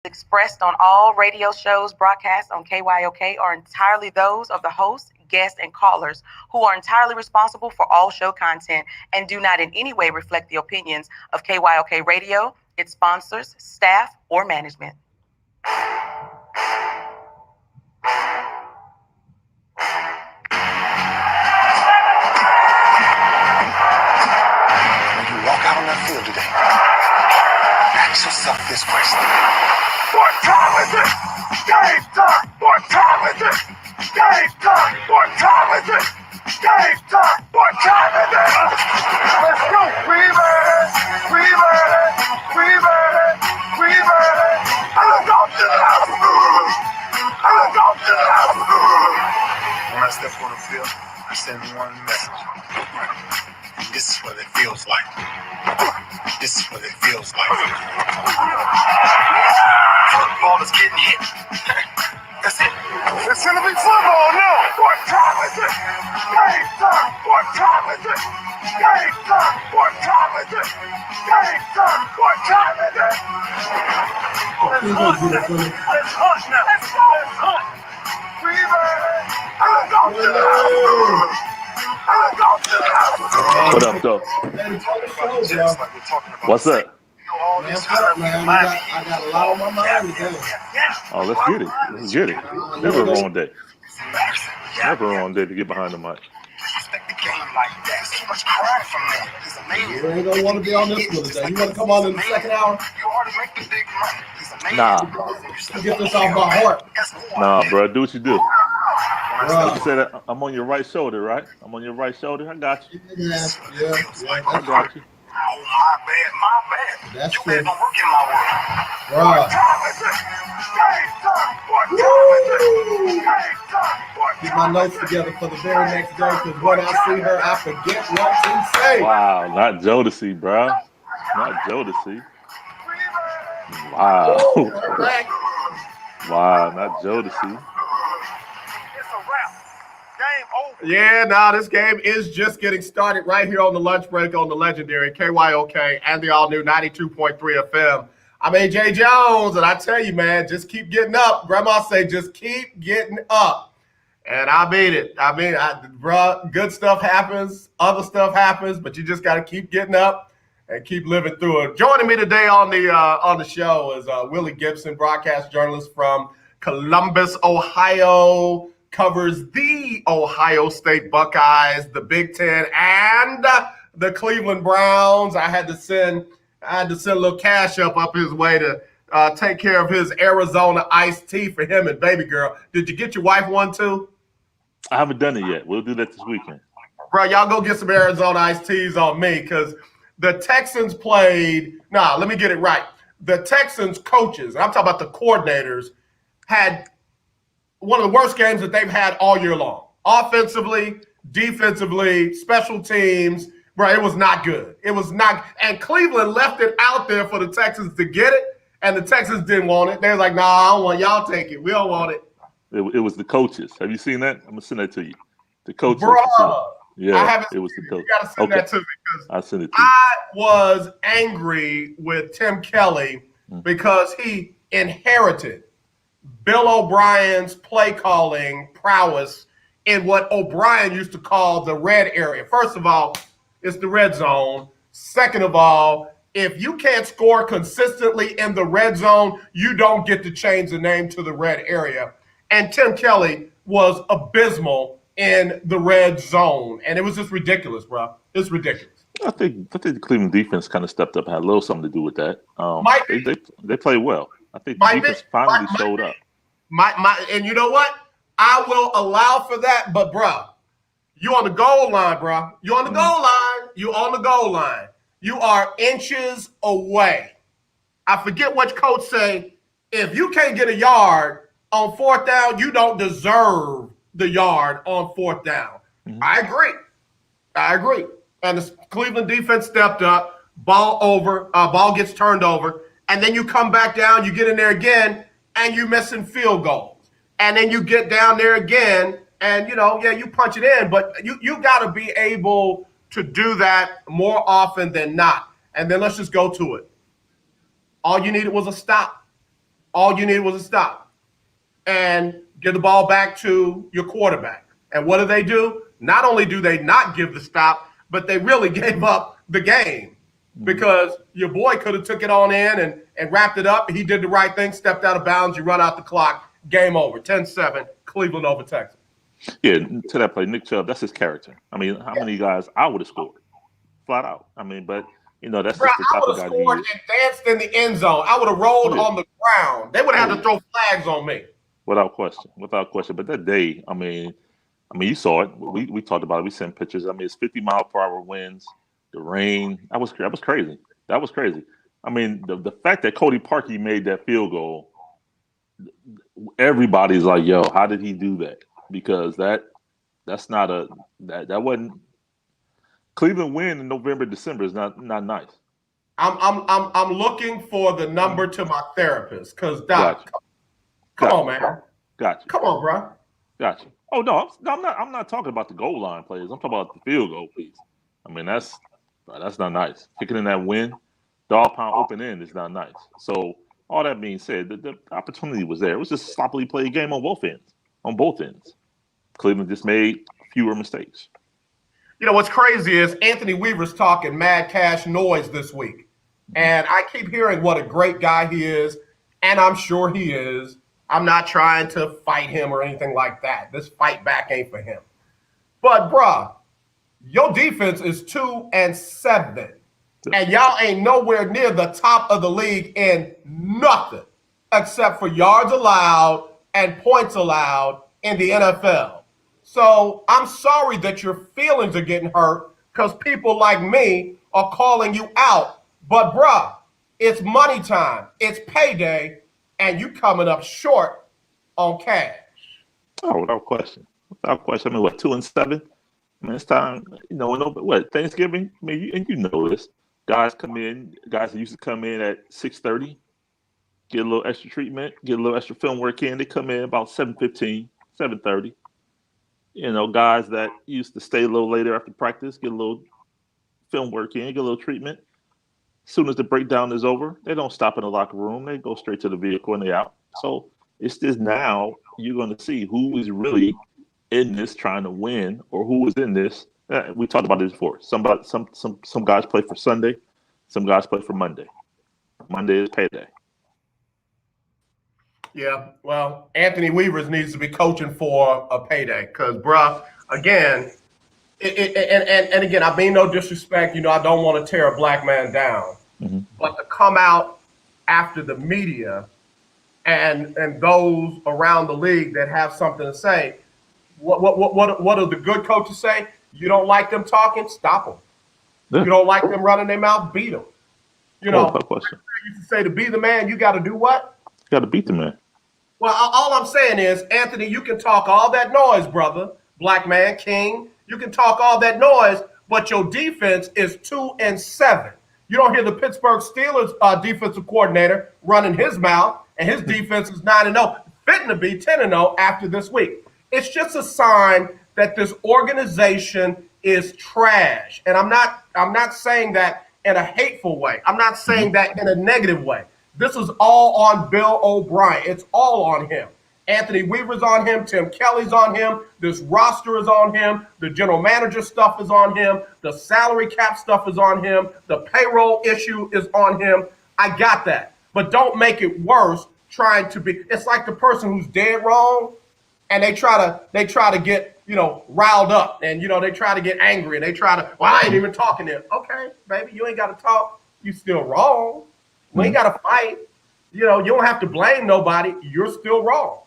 expressed on all radio shows broadcast on KYOK are entirely those of the host, guests, and callers who are entirely responsible for all show content and do not in any way reflect the opinions of KYOK Radio, its sponsors, staff, or management. When you walk out on that field today, ask yourself this question. What time is it? Game time! What time is it? Game time! What time is it? Game time! What time is it? Let's go! We ready! We ready! We ready! We ready! I'm going to the house! I'm going to the house! When I step on the field, I send one message. This is what it feels like. This is what it feels like. Football is getting hit. That's it. It's gonna be football now. What time is it? Game time. What time is it? Game time. What time is it? Game time. What time is it? Let's hunt. Let's hunt now. Let's go. Let's hunt. We ready? I'm going to the house. What up, though? What's up? Man, I got a lot on my mind today. Oh, let's get it. Let's get it. Never a wrong day. Never a wrong day to get behind the mic. You ain't gonna want to be on this one today. You want to come on in the second hour? Nah. Get this off my heart. Nah, bro. Do what you do. Bro. You said I'm on your right shoulder, right? I'm on your right shoulder. I got you. Yeah. I got you. Oh, my bad. That's You true. been working my work. Bro. What time is it? Game time. What time is it? Game time. What Get my notes together for the very next day, because when I see her, I forget what to say. Wow, not Jodeci, bro. Not Jodeci. Wow. Wow, not Jodeci. Yeah, nah, this game is just getting started right here on the lunch break on the Legendary KYOK and the all-new 92.3 FM. I'm AJ Jones, and I tell you, man, just keep getting up. Grandma say just keep getting up. And I mean it. Bro, good stuff happens, other stuff happens, but you just got to keep getting up and keep living through it. Joining me today on the show is Willy Gibson, broadcast journalist from Columbus, Ohio. Covers the Ohio State Buckeyes, the Big Ten, and the Cleveland Browns. I had to send a little cash up his way to take care of his Arizona iced tea for him and baby girl. Did you get your wife one too? I haven't done it yet. We'll do that this weekend. Bro, y'all go get some Arizona iced teas on me, because the Texans played. Nah, let me get it right. The Texans coaches, and I'm talking about the coordinators, had one of the worst games that they've had all year long. Offensively, defensively, special teams, bro, it was not good. It was not, and Cleveland left it out there for the Texans to get it, and the Texans didn't want it. They were like, nah, I don't want y'all take it. We don't want it. It was the coaches. Have you seen that? I'm gonna send that to you. The coaches. Bro, yeah, I haven't it was the coach. You gotta send that to me, because I'll send it to you. I was angry with Tim Kelly because he inherited Bill O'Brien's play calling prowess in what O'Brien used to call the red area. First of all, it's the red zone. Second of all, if you can't score consistently in the red zone, you don't get to change the name to the red area. And Tim Kelly was abysmal in the red zone. And it was just ridiculous, bro. It's ridiculous. I think the Cleveland defense kind of stepped up, had a little something to do with that. They played well. I think the defense finally showed up. And you know what? I will allow for that, but bro, you on the goal line, bro. You on the goal line. You on the goal line. You are inches away. I forget what coach say. If you can't get a yard on fourth down, you don't deserve the yard on fourth down. Mm-hmm. I agree. And the Cleveland defense stepped up. Ball gets turned over, and then you come back down. You get in there again, and you're missing field goals. And then you get down there again, and, you punch it in. But you got to be able to do that more often than not. And then let's just go to it. All you needed was a stop. All you needed was a stop and get the ball back to your quarterback. And what do? Not only do they not give the stop, but they really gave up the game because your boy could have took it on in and wrapped it up. He did the right thing, stepped out of bounds. You run out the clock. Game over. 10-7, Cleveland over Texas. Yeah, to that play, Nick Chubb, that's his character. I mean, how many guys I would have scored? Flat out. I mean, but, that's just the type of guy he is. I would have scored and danced in the end zone. I would have rolled on the ground. They would have had to throw flags on me. Without question. But that day, I mean, you saw it. We talked about it. We sent pictures. I mean, it's 50-mile-per-hour winds, the rain. That was crazy. That was crazy. I mean, the fact that Cody Parkey made that field goal, everybody's like, yo, how did he do that? Because that's not that wasn't Cleveland win in November, December is not nice. I'm looking for the number to my therapist because Doc, come on, man. Gotcha. Come on, bro. Gotcha. Oh no, I'm not talking about the goal line plays. I'm talking about the field goal, please. I mean, that's not nice. Kicking in that wind, dog pound open end is not nice. So all that being said, the opportunity was there. It was just a sloppily played game on both ends. Cleveland just made fewer mistakes. What's crazy is Anthony Weaver's talking mad cash noise this week. And I keep hearing what a great guy he is, and I'm sure he is. I'm not trying to fight him or anything like that. This fight back ain't for him. But, bruh, your defense is 2-7, and y'all ain't nowhere near the top of the league in nothing except for yards allowed and points allowed in the NFL. So I'm sorry that your feelings are getting hurt because people like me are calling you out. But, bruh, it's money time. It's payday, and you coming up short on cash. Oh, without question. I mean, what, 2-7? I mean, it's time, Thanksgiving? I mean, you know this. Guys that used to come in at 6:30, get a little extra treatment, get a little extra film work in. They come in about 7:15, 7:30. Guys that used to stay a little later after practice, get a little film work in, get a little treatment. As soon as the breakdown is over, they don't stop in the locker room. They go straight to the vehicle and they out. So it's just now you're going to see who is really in this trying to win or who is in this. We talked about this before. Some guys play for Sunday. Some guys play for Monday. Monday is payday. Yeah, well, Anthony Weavers needs to be coaching for a payday because, bruh, again, and again, I mean no disrespect. I don't want to tear a black man down, but to come out after the media and those around the league that have something to say, what do the good coaches say? You don't like them talking? Stop them. Yeah. You don't like them running their mouth? Beat them. Question. You used to say to be the man, you got to do what? You got to beat the man. Well, all I'm saying is, Anthony, you can talk all that noise, brother, black man, king. You can talk all that noise, but your defense is 2-7. You don't hear the Pittsburgh Steelers defensive coordinator running his mouth, and his defense is 9-0, fitting to be 10-0 after this week. It's just a sign that this organization is trash. And I'm not saying that in a hateful way. I'm not saying that in a negative way. This is all on Bill O'Brien. It's all on him. Anthony Weaver's on him. Tim Kelly's on him. This roster is on him. The general manager stuff is on him. The salary cap stuff is on him. The payroll issue is on him. I got that. But don't make it worse trying to be – it's like the person who's dead wrong and they try to get – riled up and, they try to get angry and they try to, well, I ain't even talking to him. Okay, baby, you ain't got to talk. You still wrong. We ain't got to fight. You don't have to blame nobody. You're still wrong.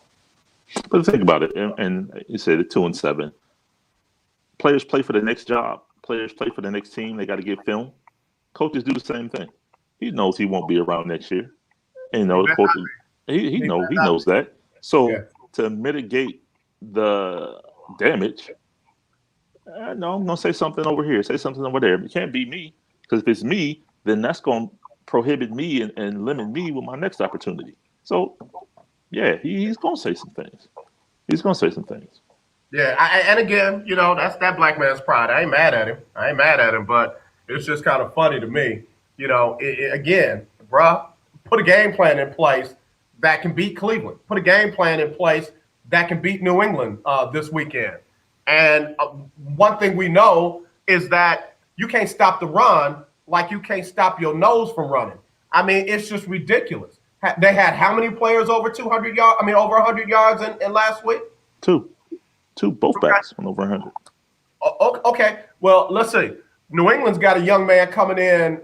But think about it. And you said it 2-7. Players play for the next job. Players play for the next team. They got to get film. Coaches do the same thing. He knows he won't be around next year. And the coaches, he knows that. So to mitigate the damage, no, I'm going to say something over here, say something over there. It can't be me, because if it's me, then that's going to prohibit me and limit me with my next opportunity. So, yeah, he's going to say some things. Yeah, and again, that's that black man's pride. I ain't mad at him, but it's just kind of funny to me. Again, bruh, put a game plan in place that can beat Cleveland. Put a game plan in place that can beat New England this weekend. And one thing we know is that you can't stop the run like you can't stop your nose from running. I mean, it's just ridiculous. They had how many players over 200 yards? I mean, over 100 yards in last week? Two, both backs went over 100. Okay, well, let's see. New England's got a young man coming in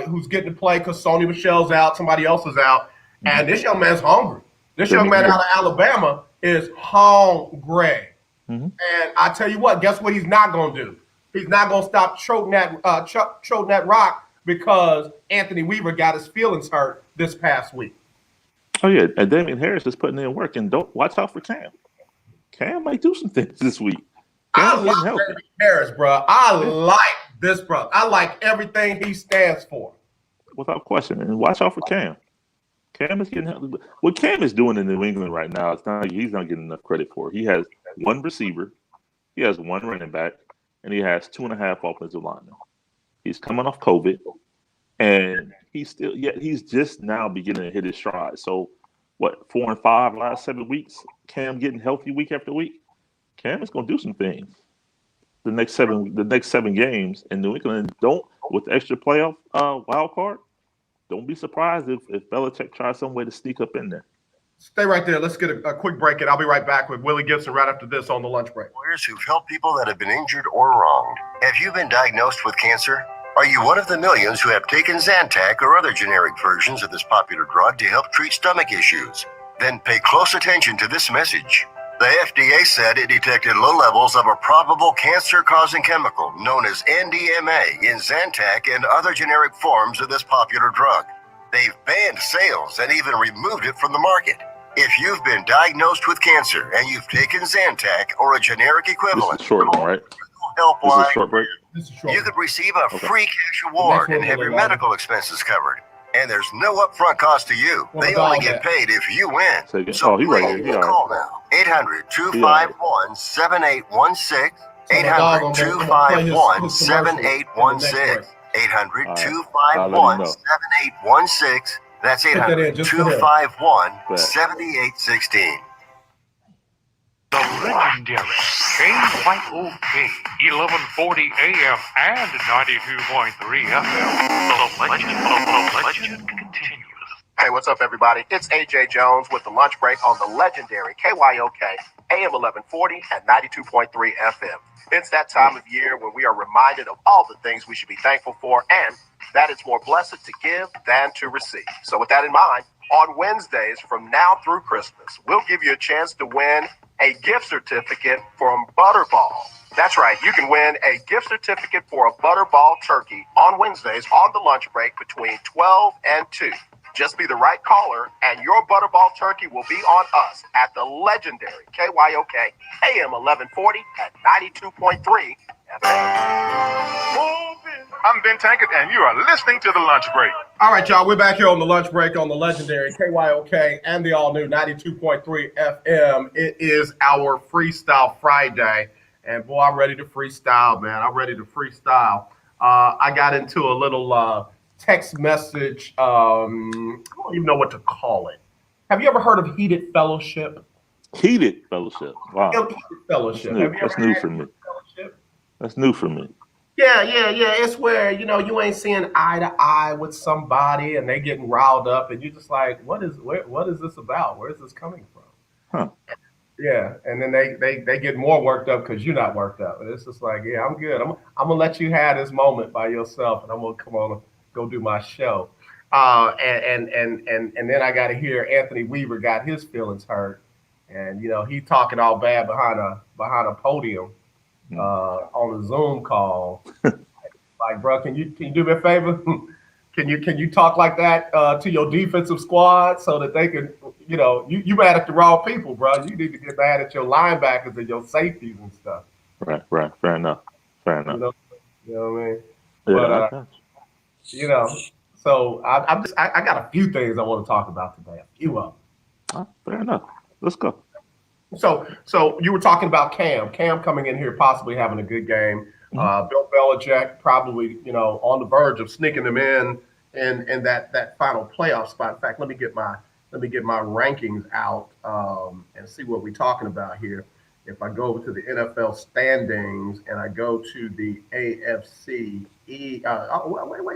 who's getting to play because Sony Michel's out, somebody else is out, and this young man's hungry. This young man out of Alabama is hungry. And I tell you what, guess what he's not going to do? He's not going to stop choking that rock because Anthony Weaver got his feelings hurt this past week. Oh, yeah, and Damian Harris is putting in work, and don't watch out for Cam. Cam might do some things this week. I like Damian Harris, bro. I like this, bro. I like everything he stands for. Without question, and watch out for Cam. Cam is getting help. What Cam is doing in New England right now, he's not getting enough credit for. He has one receiver, he has one running back, and he has 2.5 offensive linemen. He's coming off COVID, and he's just now beginning to hit his stride. So, 4 and 5 last 7 weeks? Cam getting healthy week after week. Cam is going to do some things. The next seven games in New England, with the extra playoff wild card. Don't be surprised if Belichick tries some way to sneak up in there. Stay right there. Let's get a quick break, and I'll be right back with Willy Gibson right after this on the lunch break. Lawyers who've helped people that have been injured or wronged. Have you been diagnosed with cancer? Are you one of the millions who have taken Zantac or other generic versions of this popular drug to help treat stomach issues? Then pay close attention to this message. The FDA said it detected low levels of a probable cancer-causing chemical known as NDMA in Zantac and other generic forms of this popular drug. They've banned sales and even removed it from the market. If you've been diagnosed with cancer and you've taken Zantac or a generic equivalent, this is short one, right? Helpline, this is short break. You could receive a free cash award and have your medical expenses covered. And there's no upfront cost to you. They only get paid if you win. So please call now. 800-251-7816. 800-251-7816. 800-251-7816. That's 800-251-7816. The legendary KYOK 1140 AM and 92.3 FM. The legend continues. Hey, what's up, everybody? It's AJ Jones with the lunch break on the legendary KYOK AM 1140 and 92.3 FM. It's that time of year when we are reminded of all the things we should be thankful for and that it's more blessed to give than to receive. So with that in mind, on Wednesdays from now through Christmas, we'll give you a chance to win a gift certificate from Butterball. That's right, you can win a gift certificate for a Butterball turkey on Wednesdays on the lunch break between 12 and 2. Just be the right caller, and your Butterball turkey will be on us at the legendary KYOK AM 1140 at 92.3 FM. I'm Ben Tankett, and you are listening to The Lunch Break. All right, y'all, we're back here on the lunch break on the legendary KYOK and the all-new 92.3 FM. It is our Freestyle Friday, and boy, I'm ready to freestyle, man. I'm ready to freestyle. I got into a little text message. I don't even know what to call it. Have you ever heard of Heated Fellowship? Heated Fellowship. Wow. Heated Fellowship. That's new for me. That's new for me. Yeah. It's where, you ain't seeing eye to eye with somebody and they getting riled up and you're just like, what is this about? Where is this coming from? Huh. Yeah. And then they get more worked up because you're not worked up. And it's just like, yeah, I'm good. I'm gonna let you have this moment by yourself and I'm gonna come on and go do my show. And then I gotta hear Anthony Weaver got his feelings hurt. And he talking all bad behind a podium. On a Zoom call, like, bro, can you do me a favor? Can you talk like that to your defensive squad so that they can, you mad at the wrong people, bro. You need to get mad at your linebackers and your safeties and stuff. Right. Fair enough. You know what I mean? Yeah. But, so I got a few things I want to talk about today. A few of them. Fair enough. Let's go. So you were talking about Cam coming in here, possibly having a good game. Bill Belichick probably, on the verge of sneaking them in that final playoff spot. In fact, let me get my let me get my rankings out and see what we're talking about here. If I go over to the NFL standings and I go to the AFC, wait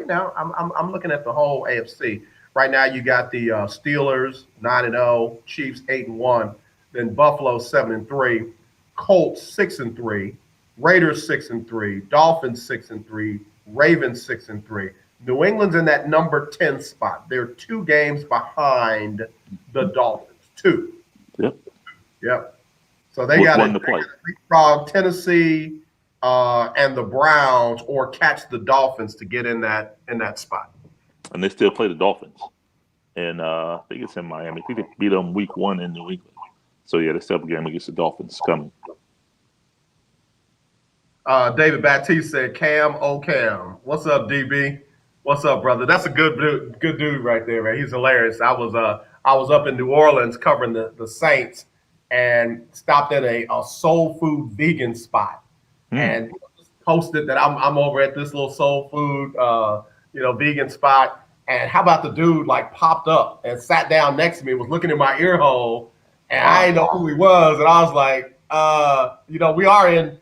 now, I'm looking at the whole AFC. Right now, you got the Steelers 9-0, Chiefs 8-1, then Buffalo 7-3, Colts 6-3, Raiders 6-3, Dolphins 6-3, Ravens 6-3. New England's in that number 10 spot. They're 2 games behind the Dolphins. 2. Yep. So they got to leapfrog Tennessee and the Browns, or catch the Dolphins to get in that spot. And they still play the Dolphins, and I think it's in Miami. I think they beat them week 1 in New England. So yeah, they still have a game against the Dolphins coming. David Baptiste said, "Cam, oh Cam, what's up, DB? What's up, brother? That's a good dude right there, man. He's hilarious. I was up in New Orleans covering the Saints, and stopped at a soul food vegan spot, and posted that I'm over at this little soul food vegan spot. And how about the dude like popped up and sat down next to me, was looking in my ear hole, and I didn't know who he was, and I was like, we are in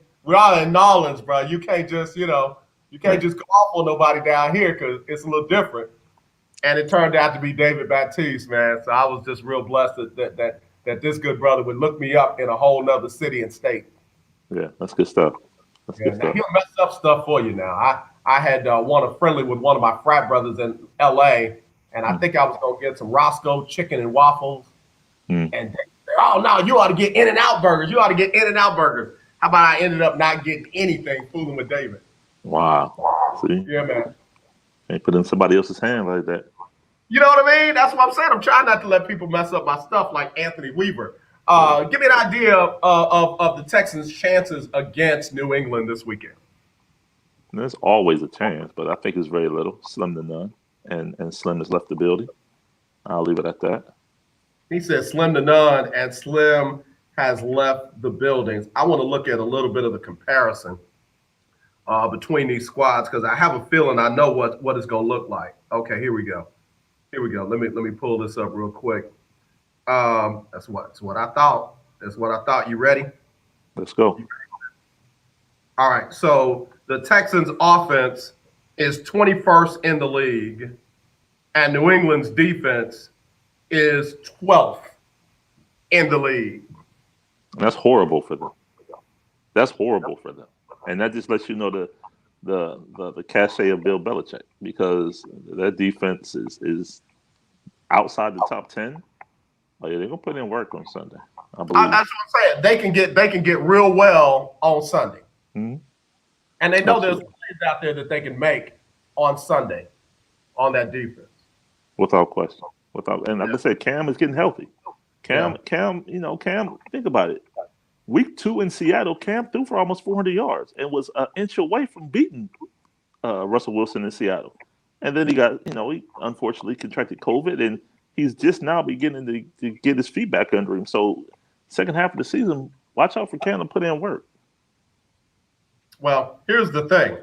Nolans, bro. You can't just go off on nobody down here because it's a little different. And it turned out to be David Baptiste, man. So I was just real blessed that this good brother would look me up in a whole nother city and state. Yeah, that's good stuff. Good stuff. He'll mess up stuff for you now. I had won a friendly with one of my frat brothers in L.A., and I think I was going to get some Roscoe chicken and waffles. And they said, "Oh, no, you ought to get In-N-Out burgers. You ought to get In-N-Out burgers." How about I ended up not getting anything, fooling with David? Wow. See? Yeah, man. Ain't put in somebody else's hand like that. You know what I mean? That's what I'm saying. I'm trying not to let people mess up my stuff like Anthony Weaver. Give me an idea of the Texans' chances against New England this weekend. There's always a chance, but I think it's very little, slim to none. And Slim has left the building. I'll leave it at that. He said slim to none, and Slim has left the buildings. I want to look at a little bit of the comparison between these squads, because I have a feeling I know what it's going to look like. Okay, here we go. Let me pull this up real quick. That's what I thought. You ready? Let's go. All right. So the Texans' offense is 21st in the league, and New England's defense is 12th in the league. That's horrible for them. And that just lets you know the cachet of Bill Belichick, because their defense is outside the top 10. Oh yeah, they're gonna put in work on Sunday. I believe. That's what I'm saying. They can get real well on Sunday, and they know there's plays out there that they can make on Sunday on that defense. Without question. And like I said, Cam is getting healthy. Cam, think about it. Week 2 in Seattle, Cam threw for almost 400 yards and was an inch away from beating Russell Wilson in Seattle. And then he got, he unfortunately contracted COVID, and he's just now beginning to get his feet back under him. So second half of the season, watch out for Cam to put in work. Well, here's the thing.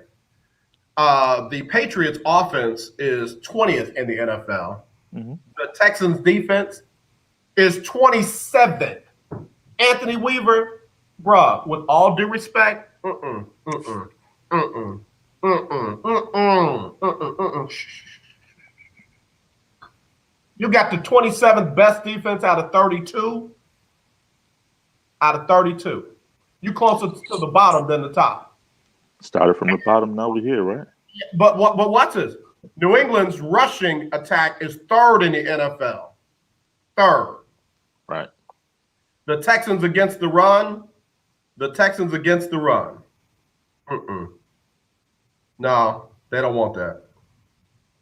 The Patriots offense is 20th in the NFL. The Texans defense is 27th. Anthony Weaver, bruh, with all due respect, you got the 27th best defense out of 32. You closer to the bottom than the top. Started from the bottom, now we're here, right? But watch this. New England's rushing attack is 3rd in the NFL. 3rd. Right. The Texans against the run. No, they don't want that.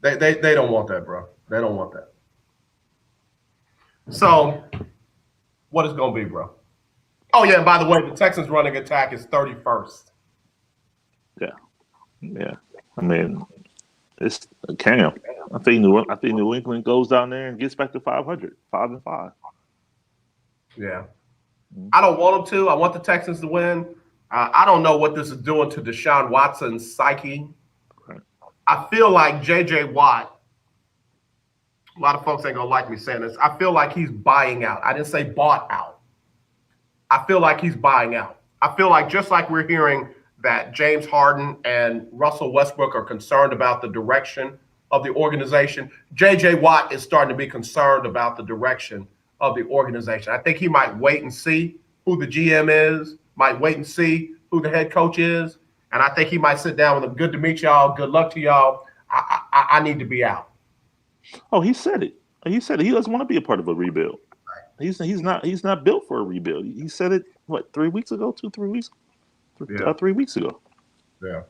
They don't want that, bro. They don't want that. So, what is going to be, bro? Oh, yeah, and by the way, the Texans running attack is 31st. Yeah. I mean, it's Cam. I think New England goes down there and gets back to 500, 5-5. Yeah. I don't want them to. I want the Texans to win. I don't know what this is doing to Deshaun Watson's psyche. Right. I feel like J.J. Watt A lot of folks ain't gonna like me saying this. I feel like he's buying out. I didn't say bought out. I feel like he's buying out. I feel like just like we're hearing that James Harden and Russell Westbrook are concerned about the direction of the organization, J.J. Watt is starting to be concerned about the direction of the organization. I think he might wait and see who the GM is, might wait and see who the head coach is, and I think he might sit down with them. Good to meet y'all. Good luck to y'all. I need to be out. Oh, he said it. He said it. He doesn't want to be a part of a rebuild. He's not built for a rebuild. He said it 3 weeks ago, 3 weeks, 3 weeks ago. Yeah.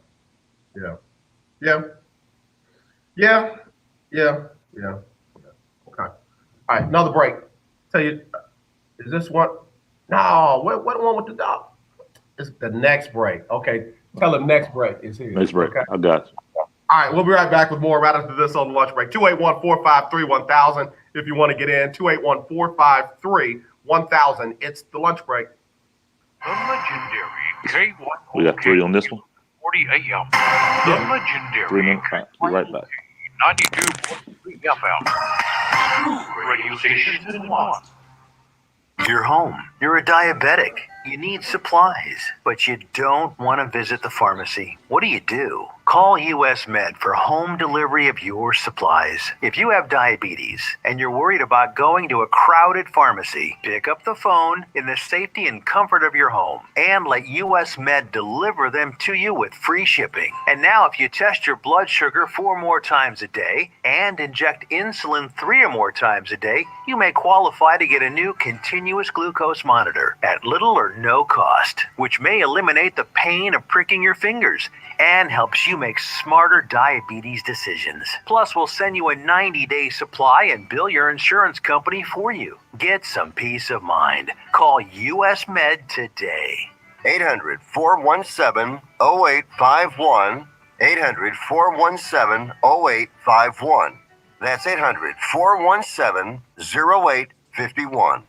Okay. All right, another break. Tell you, is this one? No, what the one with the dog? It's the next break. Okay, tell him next break is here. Next break. Okay? I got you. All right, we'll be right back with more right after this on the lunch break. 281-453-1000 if you want to get in. 281-453-1000. It's the lunch break. The legendary KYOK. We got 3 on this one. 40 AM. The legendary 3 minutes. All right, be right back. 92.3 FM. Radio stations in one. You're home. You're a diabetic. You need supplies, but you don't want to visit the pharmacy. What do? Call US Med for home delivery of your supplies. If you have diabetes and you're worried about going to a crowded pharmacy, pick up the phone in the safety and comfort of your home and let US Med deliver them to you with free shipping. And now if you test your blood sugar 4 more times a day and inject insulin 3 or more times a day, you may qualify to get a new continuous glucose monitor at little or no cost, which may eliminate the pain of pricking your fingers and helps you make smarter diabetes decisions. Plus, we'll send you a 90-day supply and bill your insurance company for you. Get some peace of mind. Call US Med today. 800-417-0851. 800-417-0851. That's 800-417-0851.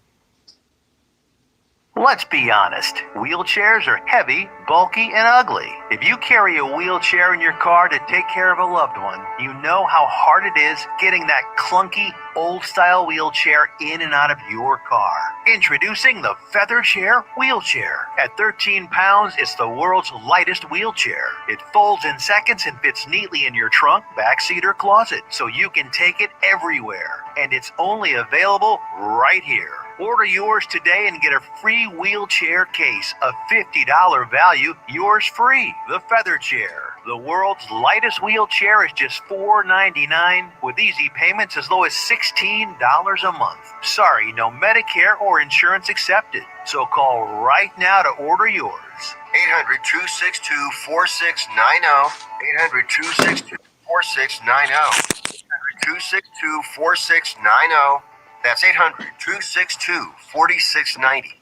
Let's be honest, wheelchairs are heavy, bulky, and ugly. If you carry a wheelchair in your car to take care of a loved one, you know how hard it is getting that clunky, old-style wheelchair in and out of your car. Introducing the Feather Chair Wheelchair. At 13 pounds, it's the world's lightest wheelchair. It folds in seconds and fits neatly in your trunk, backseat, or closet, so you can take it everywhere. And it's only available right here. Order yours today and get a free wheelchair case, a $50 value, yours free. The Feather Chair. The world's lightest wheelchair is just $4.99 with easy payments as low as $16 a month. Sorry, no Medicare or insurance accepted. So call right now to order yours. 800-262-4690. 800-262-4690. 800-262-4690. That's 800-262-4690.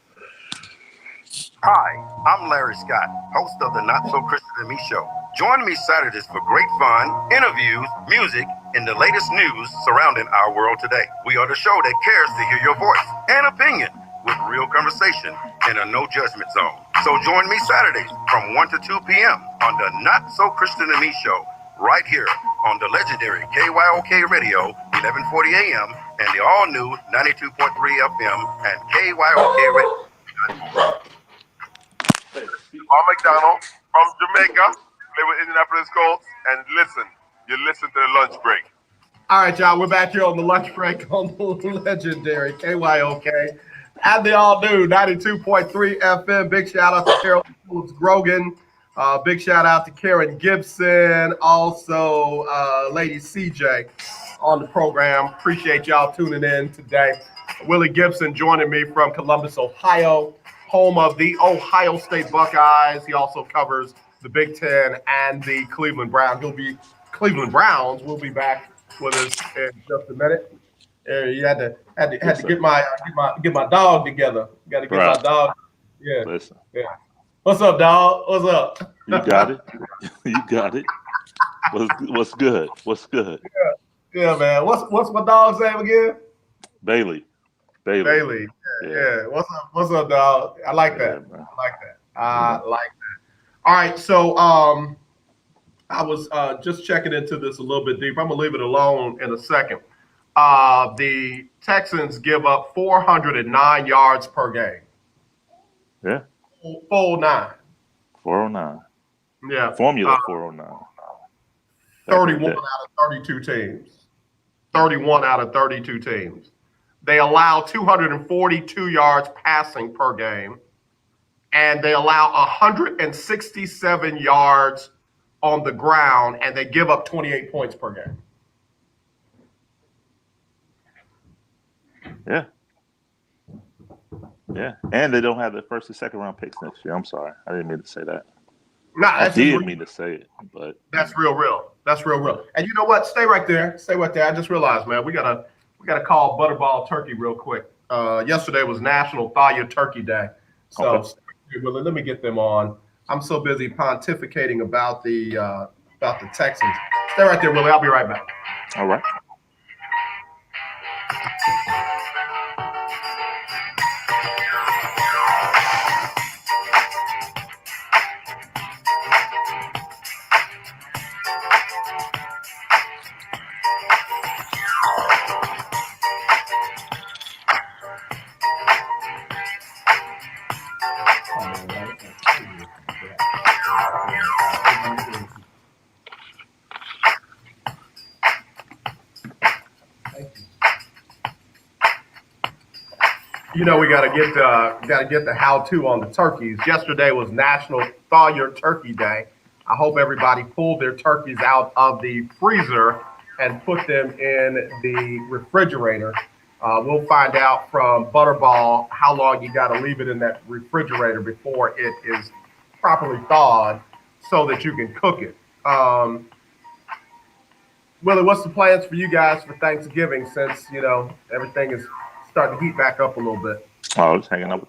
Hi, I'm Larry Scott, host of the Not So Christian to Me show. Join me Saturdays for great fun, interviews, music, and the latest news surrounding our world today. We are the show that cares to hear your voice and opinion with real conversation in a no judgment zone. So join me Saturdays from 1 to 2 p.m. on the Not So Christian to Me show, right here on the legendary KYOK Radio, 1140 AM, and the all-new 92.3 FM and KYOK Radio. Paul McDonald from Jamaica, live with Indianapolis Colts, and listen, you listen to the lunch break. All right, y'all, we're back here on the lunch break on the legendary KYOK and the all-new 92.3 FM. Big shout out to Carol Grogan. Big shout out to Karen Gibson, also Lady CJ on the program. Appreciate y'all tuning in today. Willy Gibson joining me from Columbus, Ohio, home of the Ohio State Buckeyes. He also covers the Big Ten and the Cleveland Browns. Cleveland Browns will be back with us in just a minute. You had to get my dog together. Got to get my dog. Yeah. Listen. Yeah. What's up, dog? What's up? You got it. You got it. What's good? What's good? Yeah, man. What's my dog's name again? Bailey. Yeah. What's up, dog? I like that. I like that. All right. So I was just checking into this a little bit deeper. I'm gonna leave it alone in a second. The Texans give up 409 yards per game. Yeah. Full 9. 409. Yeah. Formula 409. 31 out of 32 teams. 31 out of 32 teams. They allow 242 yards passing per game, and they allow 167 yards on the ground, and they give up 28 points per game. Yeah. Yeah. And they don't have the first and second round picks next year. I'm sorry. I didn't mean to say that. I did mean to say it, but that's real. That's real. And you know what? Stay right there. I just realized, man, we gotta call Butterball Turkey real quick. Yesterday was National Thaw Your Turkey Day. So okay. Let me get them on. I'm so busy pontificating about the Texans. Stay right there, Willie. I'll be right back. All right. You know, we gotta get the how-to on the turkeys. Yesterday was National Thaw Your Turkey Day. I hope everybody pulled their turkeys out of the freezer and put them in the refrigerator. We'll find out from Butterball how long you got to leave it in that refrigerator before it is properly thawed so that you can cook it. Willie, what's the plans for you guys for Thanksgiving since, you know, everything is starting to heat back up a little bit? Oh, just hanging out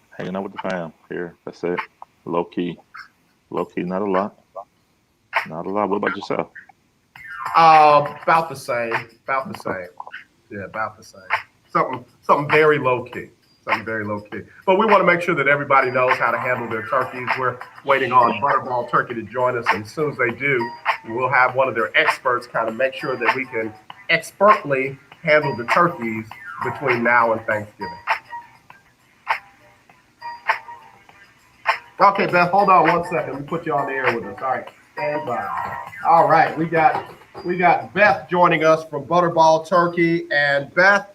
with the fam here. That's it. Low key, not a lot. Not a lot. What about yourself? About the same. Yeah, about the same. Something very low key. But we want to make sure that everybody knows how to handle their turkeys. We're waiting on Butterball Turkey to join us, and as soon as they do, we'll have one of their experts kind of make sure that we can expertly handle the turkeys between now and Thanksgiving. Okay, Beth, hold on one second. Let me put you on the air with us. All right, stand by. All right, we got Beth joining us from Butterball Turkey. And Beth,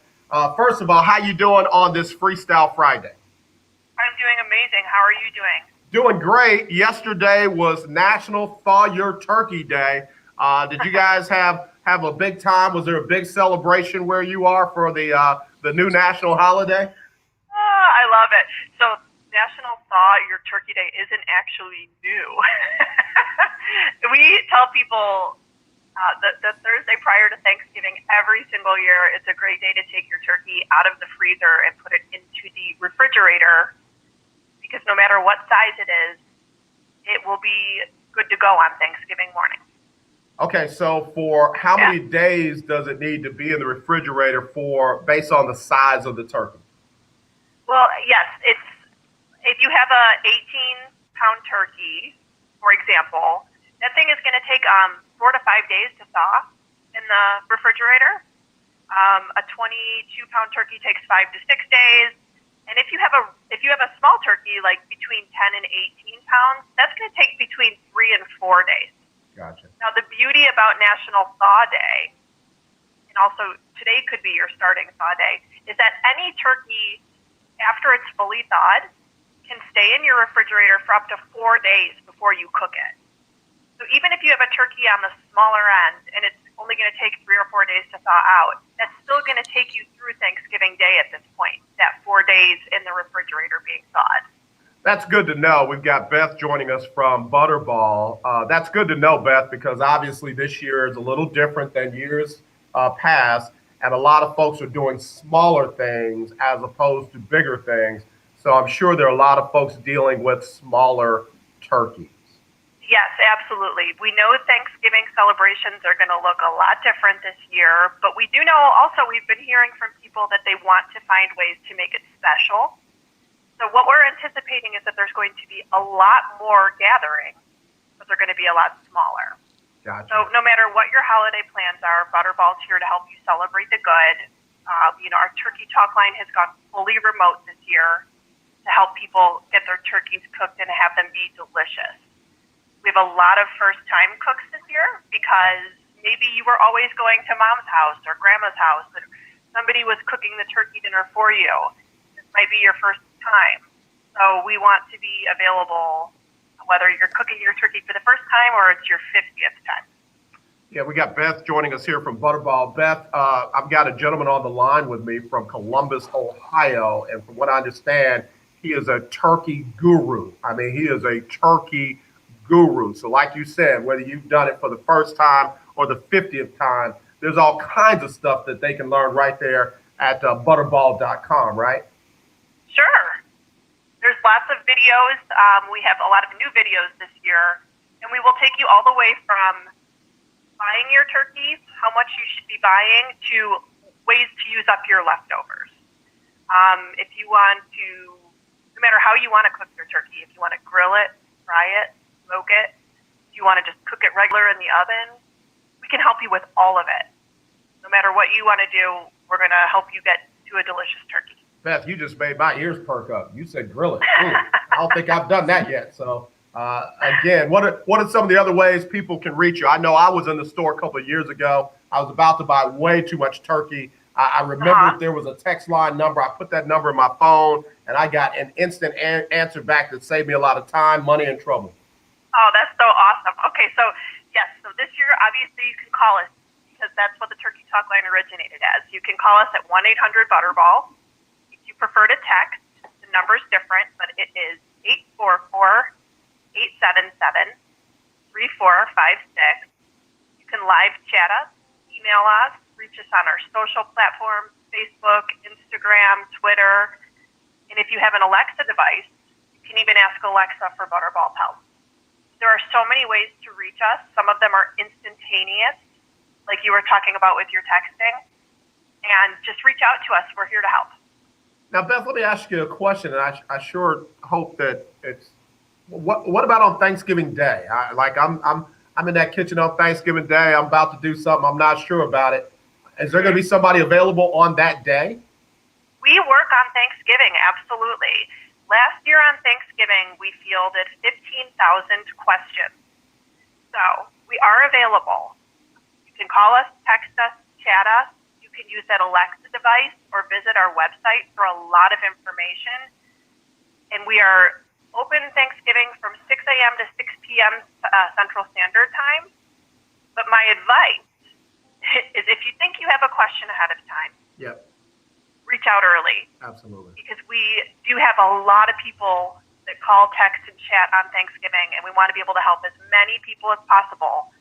first of all, how you doing on this Freestyle Friday? I'm doing amazing. How are you doing? Doing great. Yesterday was National Thaw Your Turkey Day. Did you guys have a big time? Was there a big celebration where you are for the new national holiday? I love it. So National Thaw Your Turkey Day isn't actually new. We tell people the Thursday prior to Thanksgiving every single year, it's a great day to take your turkey out of the freezer and put it into the refrigerator, because no matter what size it is, it will be good to go on Thanksgiving morning. Okay, so for how many days does it need to be in the refrigerator based on the size of the turkey? Well, yes, if you have a 18-pound turkey, for example, that thing is going to take 4 to 5 days to thaw in the refrigerator. A 22-pound turkey takes 5 to 6 days. And if you have a small turkey, like between 10 and 18 pounds, that's going to take between 3 and 4 days. Gotcha. Now, the beauty about National Thaw Day, and also today could be your starting thaw day, is that any turkey, after it's fully thawed, can stay in your refrigerator for up to 4 days before you cook it. So even if you have a turkey on the smaller end and it's only going to take 3 or 4 days to thaw out, that's still going to take you through Thanksgiving Day at this point, that 4 days in the refrigerator being thawed. That's good to know. We've got Beth joining us from Butterball. That's good to know, Beth, because obviously this year is a little different than years past, and a lot of folks are doing smaller things as opposed to bigger things. So I'm sure there are a lot of folks dealing with smaller turkeys. Yes, absolutely. We know Thanksgiving celebrations are going to look a lot different this year, but we do know also we've been hearing from people that they want to find ways to make it special. So what we're anticipating is that there's going to be a lot more gatherings, but they're going to be a lot smaller. Gotcha. So no matter what your holiday plans are, Butterball's here to help you celebrate the good. Our turkey talk line has gone fully remote this year to help people get their turkeys cooked and have them be delicious. We have a lot of first-time cooks this year because maybe you were always going to mom's house or grandma's house and somebody was cooking the turkey dinner for you. This might be your first time. So we want to be available whether you're cooking your turkey for the first time or it's your 50th time. Yeah, we got Beth joining us here from Butterball. Beth, I've got a gentleman on the line with me from Columbus, Ohio, and from what I understand, he is a turkey guru. I mean, he is a turkey guru. So like you said, whether you've done it for the first time or the 50th time, there's all kinds of stuff that they can learn right there at butterball.com, right? Sure. There's lots of videos. We have a lot of new videos this year, and we will take you all the way from buying your turkey, how much you should be buying, to ways to use up your leftovers. If you want to, no matter how you want to cook your turkey, if you want to grill it, fry it, smoke it, if you want to just cook it regular in the oven, we can help you with all of it. No matter what you want to do, we're going to help you get to a delicious turkey. Beth, you just made my ears perk up. You said grill it. Ooh, I don't think I've done that yet. So, again, what are some of the other ways people can reach you? I know I was in the store a couple of years ago. I was about to buy way too much turkey. I remember there was a text line number. I put that number in my phone, and I got an instant answer back that saved me a lot of time, money, and trouble. Oh, that's so awesome. Okay, so, yes, so this year, obviously, you can call us because that's what the Turkey Talk line originated as. You can call us at 1-800-BUTTERBALL. Prefer to text, the number's different, but it is 844-877-3456. You can live chat us, email us, reach us on our social platforms, Facebook, Instagram, Twitter, and if you have an Alexa device, you can even ask Alexa for Butterball help. There are so many ways to reach us. Some of them are instantaneous, like you were talking about with your texting, and just reach out to us. We're here to help. Now, Beth, let me ask you a question, and I sure hope that it's what about on Thanksgiving Day? I'm in that kitchen on Thanksgiving Day. I'm about to do something. I'm not sure about it. Is there going to be somebody available on that day? We work on Thanksgiving, absolutely. Last year on Thanksgiving, we fielded 15,000 questions. So we are available. You can call us, text us, chat us. You can use that Alexa device or visit our website for a lot of information. And we are open Thanksgiving from 6 a.m. to 6 p.m. Central Standard Time. But my advice is if you think you have a question ahead of time, reach out early. Absolutely. Because we do have a lot of people that call, text, and chat on Thanksgiving, and we want to be able to help as many people as possible.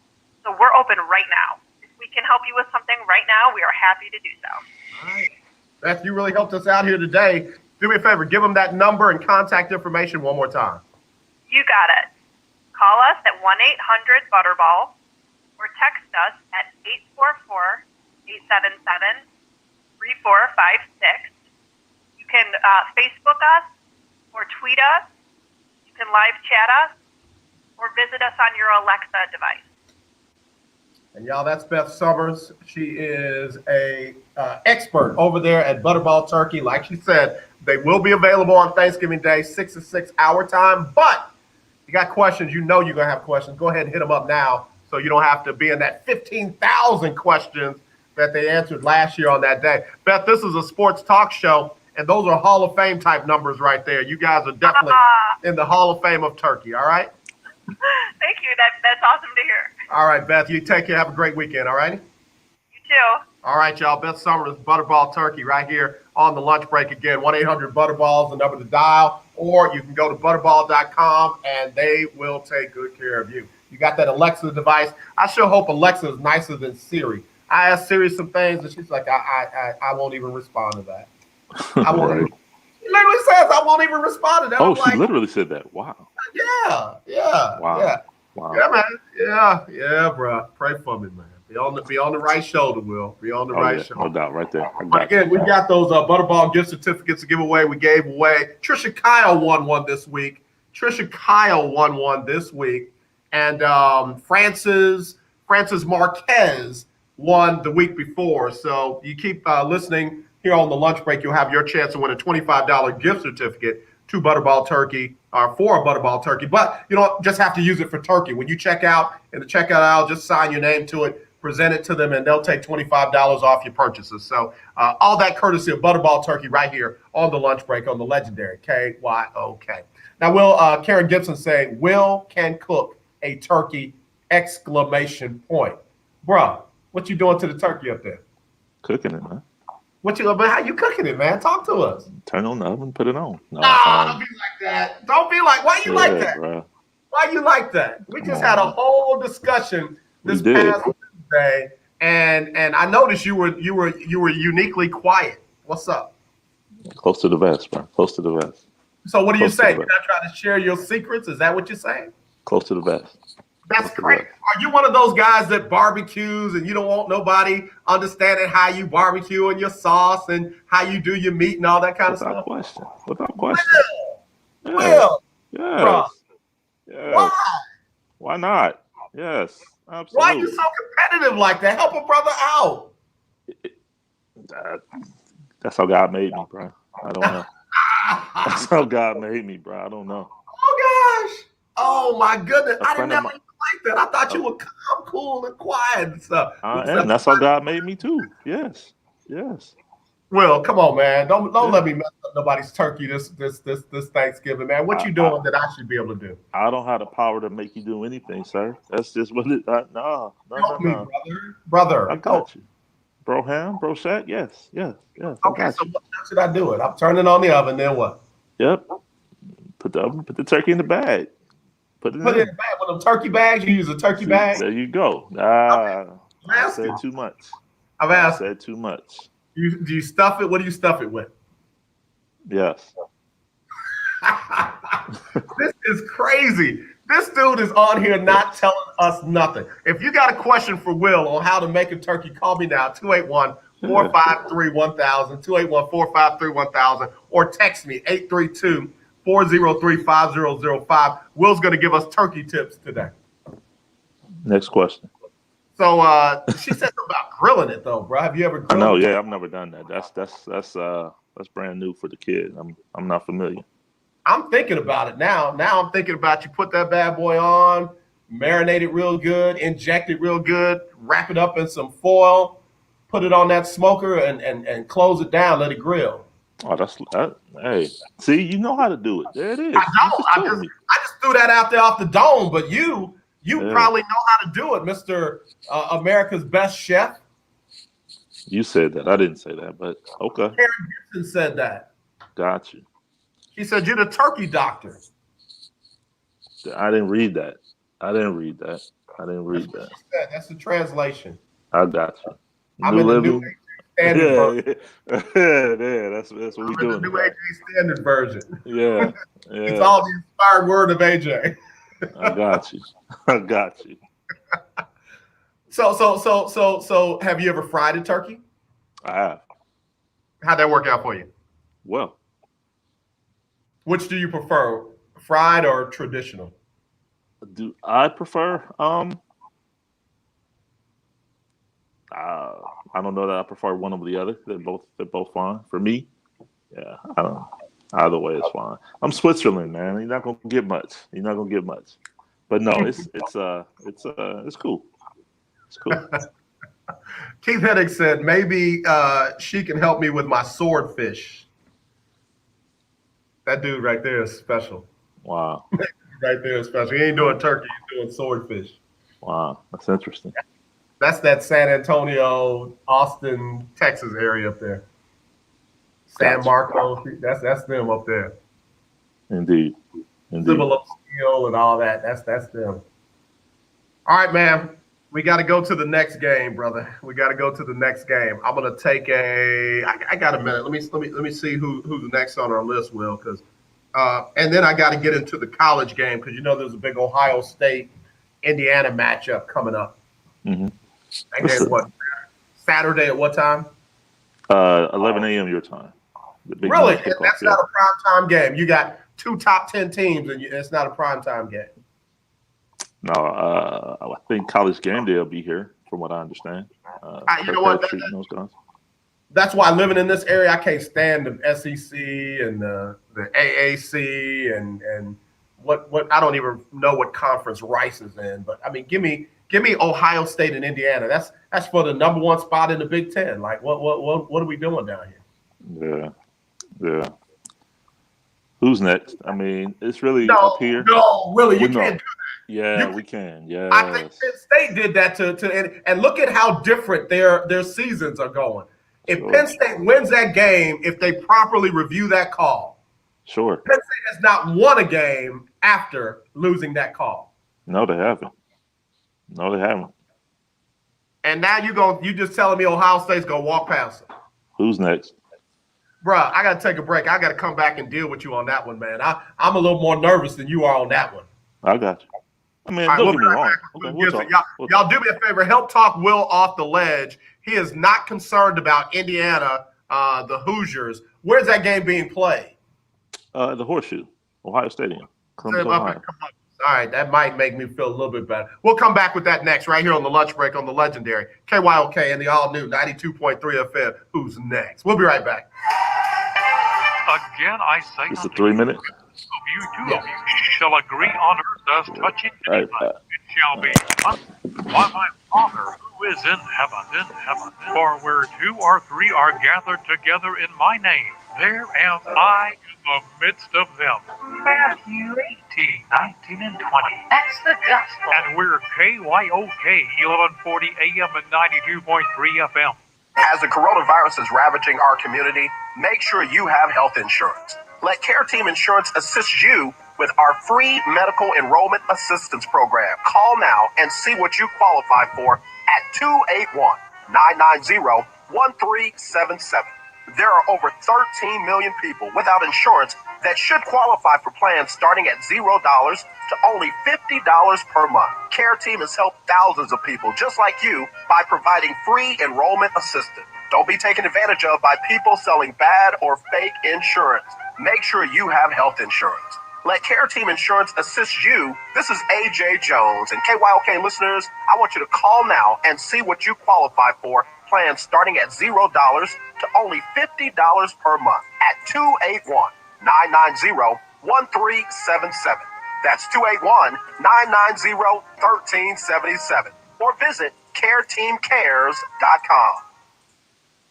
So we're open right now. We can help you with something right now, we are happy to do so. All right. Beth, you really helped us out here today. Do me a favor, give them that number and contact information one more time. You got it. Call us at 1-800-BUTTERBALL or text us at 844-877-3456. You can Facebook us or tweet us. You can live chat us or visit us on your Alexa device. And y'all, that's Beth Summers. She is a expert over there at Butterball Turkey. Like she said, they will be available on Thanksgiving Day, 6 to 6 our time. But if you got questions, you know you're going to have questions. Go ahead and hit them up now so you don't have to be in that 15,000 questions that they answered last year on that day. Beth, this is a sports talk show, and those are Hall of Fame type numbers right there. You guys are definitely in the Hall of Fame of Turkey, all right? Thank you. That's awesome to hear. All right, Beth, you take care. Have a great weekend, all righty? You too. All right, y'all. Beth Summers, Butterball Turkey, right here on the lunch break again. 1-800-BUTTERBALL is the number to dial, or you can go to butterball.com, and they will take good care of you. You got that Alexa device. I sure hope Alexa is nicer than Siri. I asked Siri some things, and she's like, I won't even respond to that. I won't even. She literally says, I won't even respond to that. Oh, she literally said that. Wow. Yeah. Wow. Yeah. Wow. Yeah, man. Yeah, bro. Pray for me, man. Be on the right shoulder, Will. Be on the right shoulder. No doubt, right there. But again, we got those Butterball gift certificates to give away. We gave away. Trisha Kyle won one this week. And Francis Marquez won the week before. So you keep listening here on the lunch break. You'll have your chance to win a $25 gift certificate to Butterball Turkey, or for a Butterball Turkey. But you don't just have to use it for turkey. When you check out in the checkout aisle, just sign your name to it, present it to them, and they'll take $25 off your purchases. So all that courtesy of Butterball Turkey right here on the lunch break on the legendary KYOK. Now, Will, Karen Gibson saying, Will can cook a turkey, exclamation point. Bruh, what you doing to the turkey up there? Cooking it, man. But how you cooking it, man? Talk to us. Turn on the oven, put it on. No, don't be like that. Don't be like, why you like that? Bro. Why you like that? We just had a whole discussion this past Tuesday, and I noticed you were uniquely quiet. What's up? Close to the vest, bro. Close to the vest. So what do you say? You're not trying to share your secrets? Is that what you're saying? Close to the vest. That's great. Are you one of those guys that barbecues and you don't want nobody understanding how you barbecue and your sauce and how you do your meat and all that kind of stuff? Without question. Will. Yes. Why? Why not? Yes. Absolutely. Why are you so competitive like that? Help a brother out. That's how God made me, bro. I don't know. That's how God made me, bro. I don't know. Oh, gosh. Oh, my goodness. I didn't never like that. I thought you were calm, cool, and quiet and stuff. And that's how God made me, too. Yes. Yes. Well, come on, man. Don't let me mess up nobody's turkey this Thanksgiving, man. What you doing that I should be able to do? I don't have the power to make you do anything, sir. That's just what it. No. Help me, brother. I got you, bro. Ham, bro. Shaq. Yes. Okay, so how should I do it? I'm turning on the oven. Then what? Yep. Put the turkey in the bag. Put it in the bag. One of them turkey bags. You use a turkey bag. There you go. I said too much. I said too much. Do you stuff it? What do you stuff it with? Yes. This is crazy. This dude is on here not telling us nothing. If you got a question for Will on how to make a turkey, call me now, 281-453-1000, 281-453-1000, or text me, 832-403-5005. Will's going to give us turkey tips today. Next question. So she said something about grilling it though, bro. Have you ever grilled? I know, yeah, I've never done that. That's brand new for the kid. I'm not familiar. I'm thinking about it now. Now I'm thinking about you put that bad boy on, marinate it real good, inject it real good, wrap it up in some foil, put it on that smoker and close it down, let it grill. Oh, hey, see, you know how to do it. There it is. I just threw that out there off the dome, but you probably know how to do it, Mr. America's Best Chef. You said that. I didn't say that, but okay. Karen Gibson said that. Got you. She said you're the turkey doctor. I didn't read that. That's That's the translation. I got you. I'm in the New AJ Standard version. Yeah, that's what we're doing. The New AJ Standard version. Yeah. It's all the inspired word of AJ. I got you. So have you ever fried a turkey? I have. How'd that work out for you? Well. Which do you prefer, fried or traditional? Do I prefer? I don't know that I prefer one over the other. They're both fine for me. Yeah, I don't know. Either way is fine. I'm Switzerland, man. You're not gonna get much. But no, it's cool. It's cool. Keith Heddick said maybe she can help me with my swordfish. That dude right there is special. Wow. Right there is special. He ain't doing turkey, he's doing swordfish. Wow, that's interesting. That's that San Antonio, Austin, Texas area up there. San Marcos, that's them up there. Indeed. Civil of Steel and all that. That's them. All right, man. We got to go to the next game, brother. We got to go to the next game. I'm gonna take I got a minute. Let me see who's next on our list, Will, because and then I got to get into the college game because there's a big Ohio State Indiana matchup coming up. Mm-hmm. I guess what Saturday at what time? 11 a.m. your time. Really? That's not a prime time game. You got two top 10 teams, and it's not a prime time game. No, I think College Game Day will be here from what I understand. You know what? Treating those guys. That's why living in this area, I can't stand the SEC and the AAC and what I don't even know what conference Rice is in. But I mean, give me Ohio State and Indiana. That's for the number one spot in the Big Ten. Like, what are we doing down here? Yeah. Who's next? I mean, it's really No, up here. No, Willie, you can't do that. Yeah, we can. Yeah. I think Penn State did that to and look at how different their seasons are going. If Penn State wins that game, if they properly review that call, sure. Penn State has not won a game after losing that call. No, they haven't. And now you just telling me Ohio State's gonna walk past them. Who's next? Bruh, I gotta take a break. I gotta come back and deal with you on that one, man. I'm a little more nervous than you are on that one. I got you. I mean, right, don't get me wrong. Okay, y'all do me a favor. Help talk Will off the ledge. He is not concerned about Indiana, the Hoosiers. Where's that game being played? The Horseshoe, Ohio Stadium. Columbus, Ohio. All right, that might make me feel a little bit better. We'll come back with that next, right here on the lunch break on the legendary KYOK and the all-new 92.3 FM. Who's next? We'll be right back. Again, I say It's a 3-minute. You two of you shall agree on earth as touching anyone. It shall be done by my Father who is in heaven. For where 2 or 3 are gathered together in my name, there am I in the midst of them. Matthew 18, 19, and 20. That's the gospel. And we're KYOK 1140 AM and 92.3 FM. As the coronavirus is ravaging our community, make sure you have health insurance. Let Care Team Insurance assist you with our free medical enrollment assistance program. Call now and see what you qualify for at 281-990-1377. There are over 13 million people without insurance that should qualify for plans starting at $0 to only $50 per month. Care Team has helped thousands of people just like you by providing free enrollment assistance. Don't be taken advantage of by people selling bad or fake insurance. Make sure you have health insurance. Let Care Team Insurance assist you. This is AJ Jones, and KYOK listeners, I want you to call now and see what you qualify for. Plans starting at $0 to only $50 per month at 281-990-1377. That's 281-990-1377. Or visit careteamcares.com.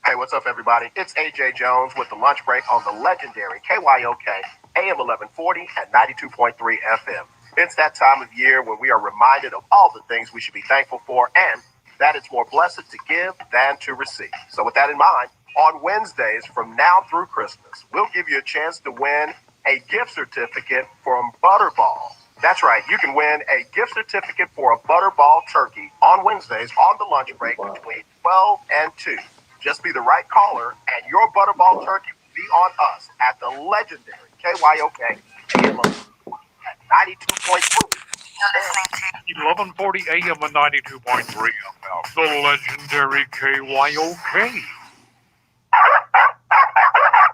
Hey, what's up, everybody? It's AJ Jones with the lunch break on the legendary KYOK AM 1140 and 92.3 FM. It's that time of year when we are reminded of all the things we should be thankful for and that it's more blessed to give than to receive. So with that in mind, on Wednesdays from now through Christmas, we'll give you a chance to win a gift certificate from Butterball. That's right, you can win a gift certificate for a Butterball turkey on Wednesdays on the lunch break between 12 and 2. Just be the right caller, and your Butterball turkey will be on us at the legendary KYOK AM 92.3. 1140 AM and 92.3 FM. The legendary KYOK.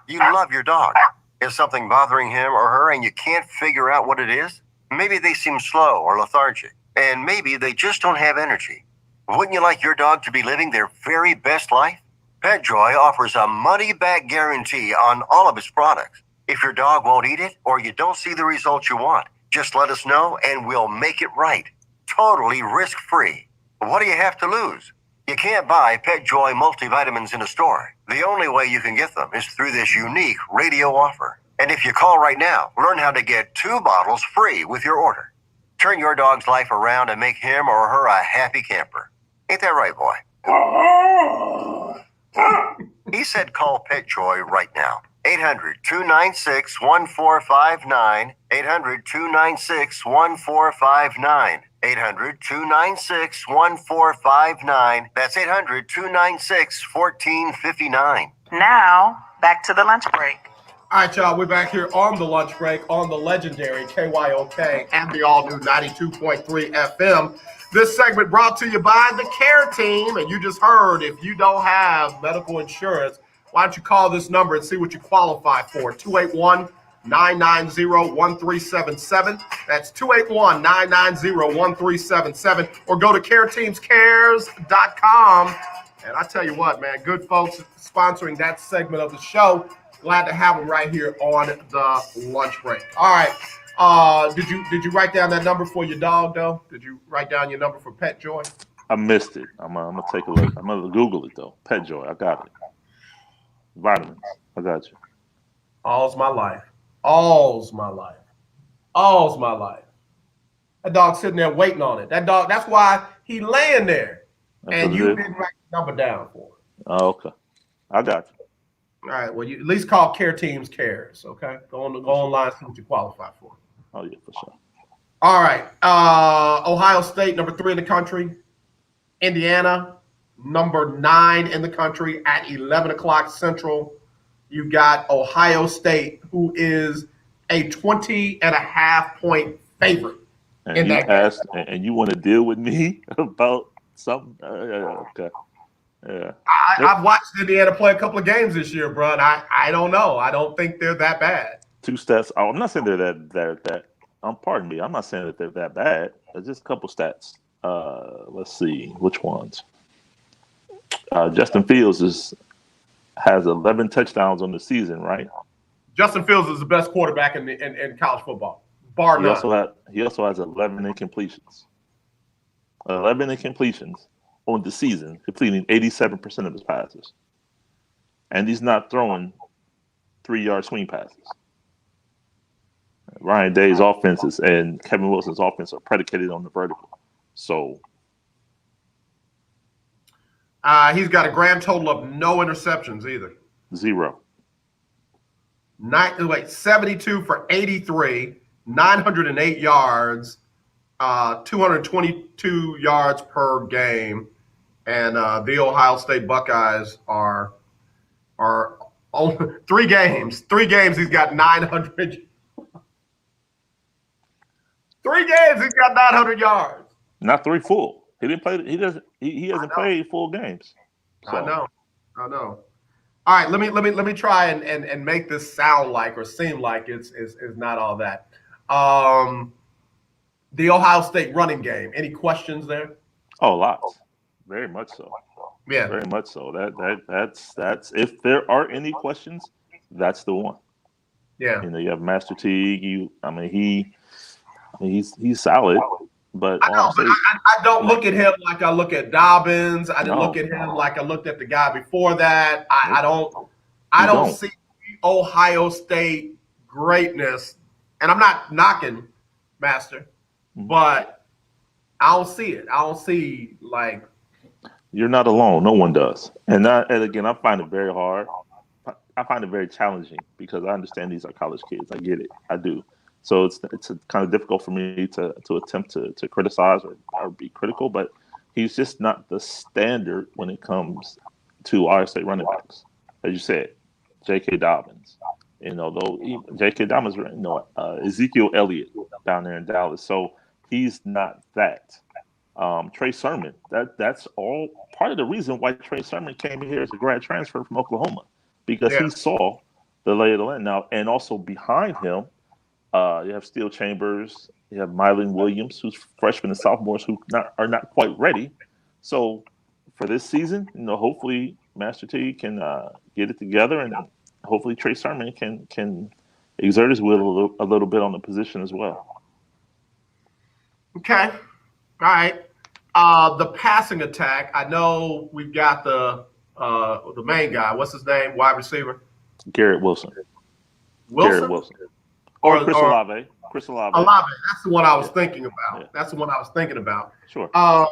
You love your dog. Is something bothering him or her and you can't figure out what it is? Maybe they seem slow or lethargic, and maybe they just don't have energy. Wouldn't you like your dog to be living their very best life? PetJoy offers a money-back guarantee on all of its products. If your dog won't eat it or you don't see the results you want, just let us know and we'll make it right. Totally risk-free. What do you have to lose? You can't buy PetJoy multivitamins in a store. The only way you can get them is through this unique radio offer. And if you call right now, learn how to get 2 bottles free with your order. Turn your dog's life around and make him or her a happy camper. Ain't that right, boy? He said call PetJoy right now. 800-296-1459. 800-296-1459. 800-296-1459. That's 800-296-1459. Now, back to the lunch break. All right, y'all, we're back here on the lunch break on the legendary KYOK and the all-new 92.3 FM. This segment brought to you by the Care Team. And you just heard, if you don't have medical insurance, why don't you call this number and see what you qualify for? 281-990-1377. That's 281-990-1377. Or go to careteamscares.com. And I tell you what, man, good folks sponsoring that segment of the show. Glad to have them right here on the lunch break. All right. Did you write down that number for your dog, though? Did you write down your number for Pet Joy? I missed it. I'm gonna take a look. I'm gonna Google it though. Pet Joy, I got it. Vitamins, I got you. All's my life. All's my life. All's my life. That dog's sitting there waiting on it. That dog. That's why he laying there, and you didn't write the number down for him. Oh, okay. I got you. All right. Well, you at least call Care Teams Cares. Okay. Go online, see what you qualify for. Oh yeah, for sure. All right. Ohio State, number 3 in the country. Indiana, number 9 in the country at 11 o'clock Central. You got Ohio State, who is a 20.5-point favorite in that game. And you want to deal with me about something? Okay. Yeah. I've watched Indiana play a couple of games this year, bro, and I don't know. I don't think they're that bad. 2 stats. I'm not saying they're that. Pardon me. I'm not saying that they're that bad. There's just a couple stats. Let's see which ones. Justin Fields has 11 touchdowns on the season, right? Justin Fields is the best quarterback in college football, bar none. He also has 11 incompletions. 11 incompletions on the season, completing 87% of his passes, and he's not throwing 3-yard swing passes. Ryan Day's offenses and Kevin Wilson's offense are predicated on the vertical. So he's got a grand total of no interceptions either. 0. 72 for 83, 908 yards, 222 yards per game, and the Ohio State Buckeyes are on 3 games. 3 games he's got 900. 3 games he's got 900 yards. Not 3 full. He didn't play. He hasn't played full games. So. I know. All right, let me try and make this sound like or seem like it's not all that. The Ohio State running game. Any questions there? Oh, lots. Very much so. Yeah. Very much so. That's if there are any questions, that's the one. Yeah. You have Master Teague. He's solid. But I know, but I don't look at him like I look at Dobbins. I didn't look at him like I looked at the guy before that. I don't see Ohio State greatness, and I'm not knocking Master, but I don't see it. I don't see like. You're not alone. No one does, and again, I find it very hard. I find it very challenging because I understand these are college kids. I get it. I do. So it's kind of difficult for me to attempt to criticize or be critical, but he's just not the standard when it comes to Ohio State running backs. As you said, J.K. Dobbins, J.K. Dobbins, Ezekiel Elliott down there in Dallas. So he's not that. Trey Sermon, that's all part of the reason why Trey Sermon came here as a grad transfer from Oklahoma, because he saw the lay of the land now, and also behind him. You have Steel Chambers, you have Mylan Williams, who's freshmen and sophomores who are not quite ready. So for this season, hopefully Master T can get it together, and hopefully Trey Sermon can exert his will a little bit on the position as well. Okay, all right. The passing attack. I know we've got the main guy. What's his name? Wide receiver. Garrett Wilson. Garrett Wilson. Or Chris Olave. Olave. That's the one I was thinking about. Yeah. That's the one I was thinking about. Sure. And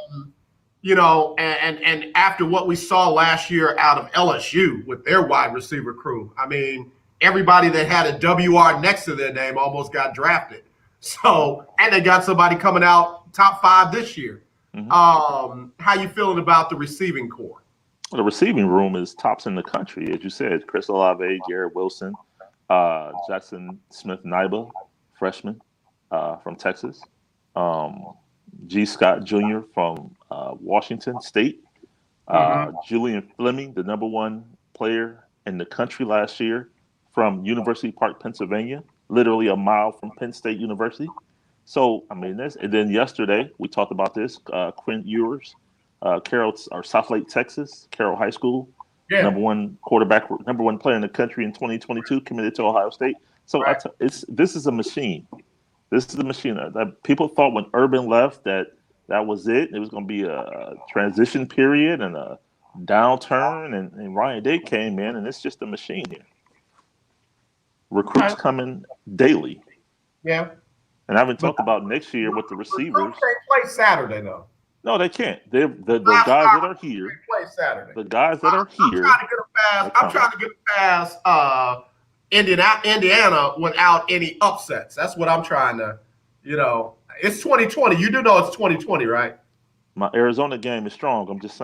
after what we saw last year out of LSU with their wide receiver crew, I mean, everybody that had a WR next to their name almost got drafted. So, and they got somebody coming out top 5 this year. Mm-hmm. How you feeling about the receiving core? Well, the receiving room is tops in the country, as you said. Chris Olave, Garrett Wilson. Jackson Smith-Niba, freshman from Texas. G. Scott Jr. from Washington State. Julian Fleming, the #1 player in the country last year from University Park, Pennsylvania. literally a mile from Penn State University. So I mean, this. And then yesterday we talked about this. Quinn Ewers, Carroll or South Lake, Texas, Carroll High School, Yeah. number one quarterback, number one player in the country in 2022, committed to Ohio State. So Right. this is a machine. This is a machine that people thought when Urban left that was it. It was going to be a transition period and a downturn, and Ryan Day came in, and it's just a machine here. Recruits coming daily. Yeah. And I haven't talked about next year with the receivers. Recruits can't play Saturday though. No, they can't. They're the guys that are here. They play Saturday. The guys that are here. I'm trying to get past Indiana without any upsets. That's what I'm trying to, It's 2020. You do know it's 2020, right? My Arizona game is strong. I'm just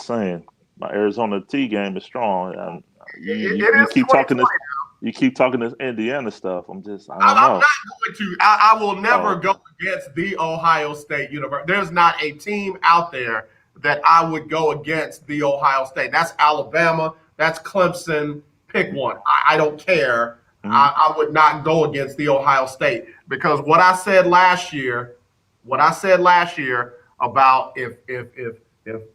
saying. My Arizona T game is strong. You keep talking this. You keep talking this Indiana stuff. I don't know. I'm not going to. I will never go against the Ohio State University. There's not a team out there that I would go against the Ohio State. That's Alabama. That's Clemson. Pick one. I don't care. Mm-hmm. I would not go against the Ohio State because what I said last year about if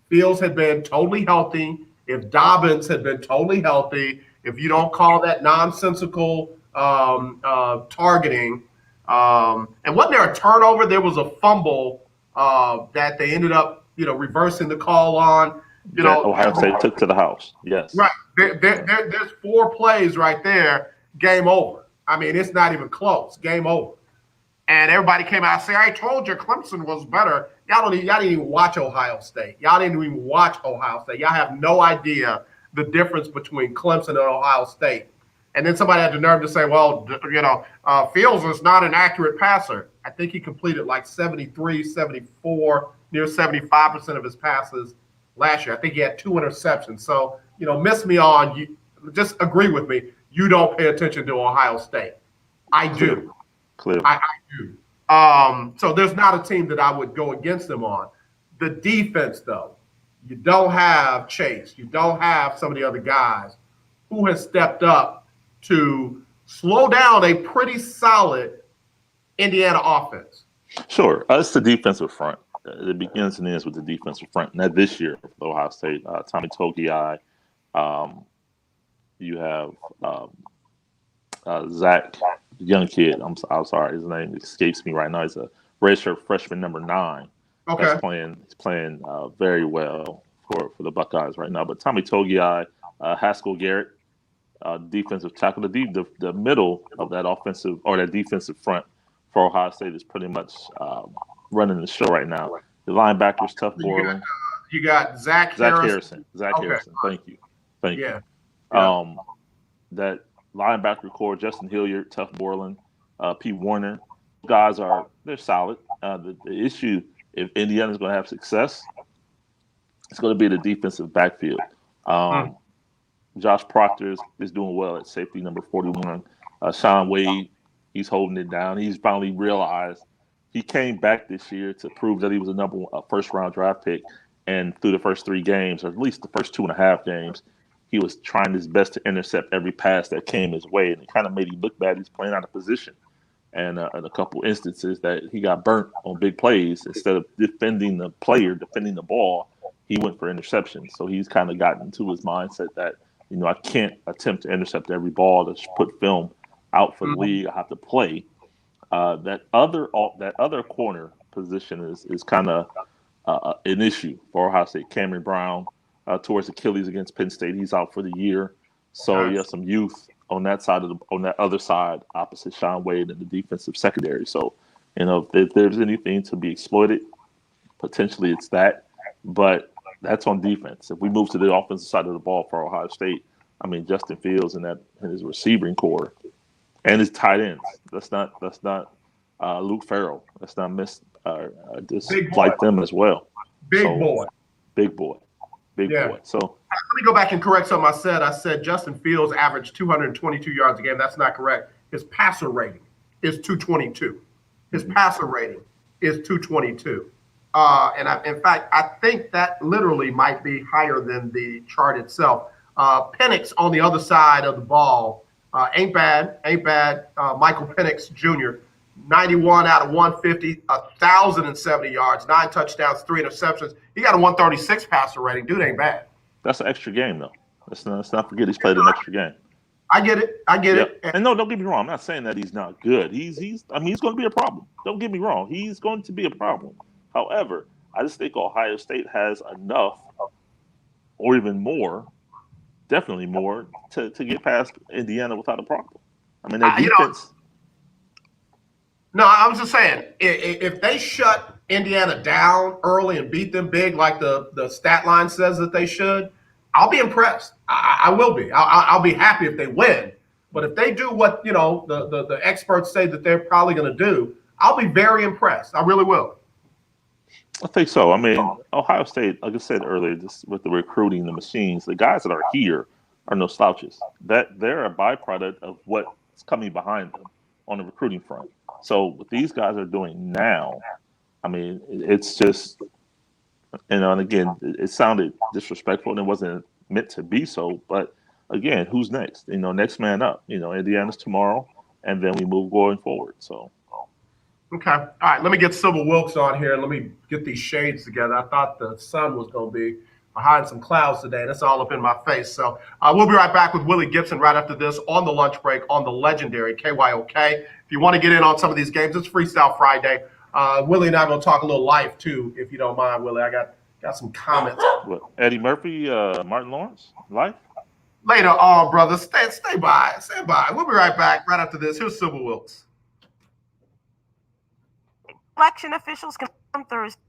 Fields had been totally healthy, if Dobbins had been totally healthy, if you don't call that nonsensical targeting, and wasn't there a turnover? There was a fumble that they ended up, reversing the call on. Ohio State took to the house. Yes. Right. There's 4 plays right there. Game over. I mean, it's not even close. Game over. And everybody came out and said, I told you Clemson was better. Y'all didn't even watch Ohio State. Y'all have no idea the difference between Clemson and Ohio State. And then somebody had the nerve to say, well, Fields is not an accurate passer. I think he completed like 73, 74, near 75% of his passes last year. I think he had 2 interceptions. So, miss me on, you just agree with me. You don't pay attention to Ohio State. I do. Clear. I do. So there's not a team that I would go against them on. The defense, though, you don't have Chase. You don't have some of the other guys who has stepped up to slow down a pretty solid Indiana offense. Sure. It's the defensive front. It begins and ends with the defensive front. Now, this year for Ohio State, Tommy Togiai, you have Zach, young kid. I'm sorry, his name escapes me right now. He's a redshirt freshman, number 9. Okay. He's playing very well for the Buckeyes right now. But Tommy Togiai, Haskell Garrett, defensive tackle. The middle of that offensive or that defensive front for Ohio State is pretty much running the show right now. The linebackers, Tough Borland. You got Zach Harrison. Harrison. Thank you. Yeah. That linebacker core, Justin Hilliard, Tough Borland, Pete Warner. Guys they're solid. The issue, if Indiana's going to have success, it's going to be the defensive backfield. Josh Proctor is doing well at safety, number 41. Sean Wade, he's holding it down. He's finally realized he came back this year to prove that he was a first-round draft pick. And through the first 3 games, or at least the first 2.5 games, he was trying his best to intercept every pass that came his way. And it kind of made him look bad. He's playing out of position. And in a couple instances that he got burnt on big plays, instead of defending the ball, he went for interception. So he's kind of gotten into his mindset that, I can't attempt to intercept every ball to put film out for the league. I have to play. That other corner position is kind of an issue for Ohio State. Cameron Brown towards Achilles against Penn State. He's out for the year. So you have some youth on that side on that other side, opposite Sean Wade and the defensive secondary. So, if there's anything to be exploited, potentially it's that. But that's on defense. If we move to the offensive side of the ball for Ohio State, Justin Fields and his receiving core and his tight ends. That's not Luke Farrell. Let's not miss like them as well. Big boy. So let me go back and correct something I said. I said Justin Fields averaged 222 yards a game. That's not correct. His passer rating is 222. His passer rating is 222. In fact, I think that literally might be higher than the chart itself. Penix on the other side of the ball Ain't bad. Michael Penix Jr., 91 out of 150, 1,070 yards, 9 touchdowns, 3 interceptions. He got a 136 passer rating. Dude ain't bad. That's an extra game, though. Let's not forget he's played an extra game. I get it. And no, don't get me wrong. I'm not saying that he's not good. He's going to be a problem. Don't get me wrong. He's going to be a problem. However, I just think Ohio State has enough, or even more, definitely more, to get past Indiana without a problem. I mean, that defense. No, I was just saying, if they shut Indiana down early and beat them big like the stat line says that they should, I'll be impressed. I will be. I'll be happy if they win. But if they do what, the experts say that they're probably going to do, I'll be very impressed. I really will. I think so. I mean, Ohio State, like I said earlier, just with the recruiting, the machines, the guys that are here are no slouches. That they're a byproduct of what's coming behind them on the recruiting front. So what these guys are doing now, I mean, it's just, and again, it sounded disrespectful and it wasn't meant to be so. But again, who's next? Next man up. Indiana's tomorrow, and then we move going forward. So. Okay. All right. Let me get Sybil Wilkes on here and let me get these shades together. I thought the sun was going to be behind some clouds today, and it's all up in my face. So we'll be right back with Willy Gibson right after this on the lunch break on the legendary KYOK. If you want to get in on some of these games, it's Freestyle Friday. Willie and I are going to talk a little life, too, if you don't mind, Willie. I got some comments. What, Eddie Murphy, Martin Lawrence, life? Later on, brother. Stay by. Stand by. We'll be right back right after this. Here's Sybil Wilkes. Election officials confirmed Thursday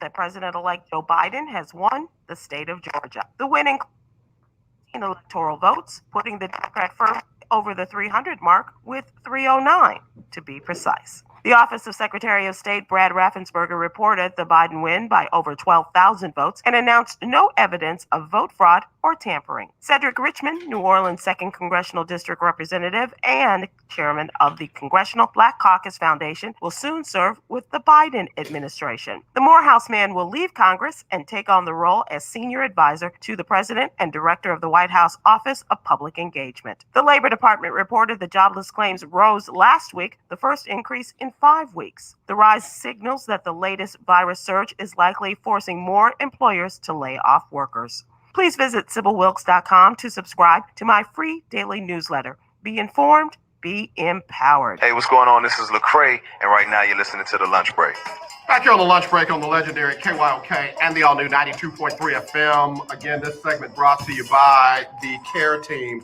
that President-elect Joe Biden has won the state of Georgia. The winning electoral votes, putting the Democrat firm over the 300 mark with 309, to be precise. The Office of Secretary of State Brad Raffensperger reported the Biden win by over 12,000 votes and announced no evidence of vote fraud or tampering. Cedric Richmond, New Orleans' 2nd Congressional District Representative and chairman of the Congressional Black Caucus Foundation, will soon serve with the Biden administration. The Morehouse man will leave Congress and take on the role as senior advisor to the president and director of the White House Office of Public Engagement. The Labor Department reported the jobless claims rose last week, the first increase in 5 weeks. The rise signals that the latest virus surge is likely forcing more employers to lay off workers. Please visit SybilWilkes.com to subscribe to my free daily newsletter. Be informed, be empowered. Hey, what's going on? This is Lecrae, and right now you're listening to The Lunch Break. Back here on the lunch break on the legendary KYOK and the all-new 92.3 FM. Again, this segment brought to you by the Care Team.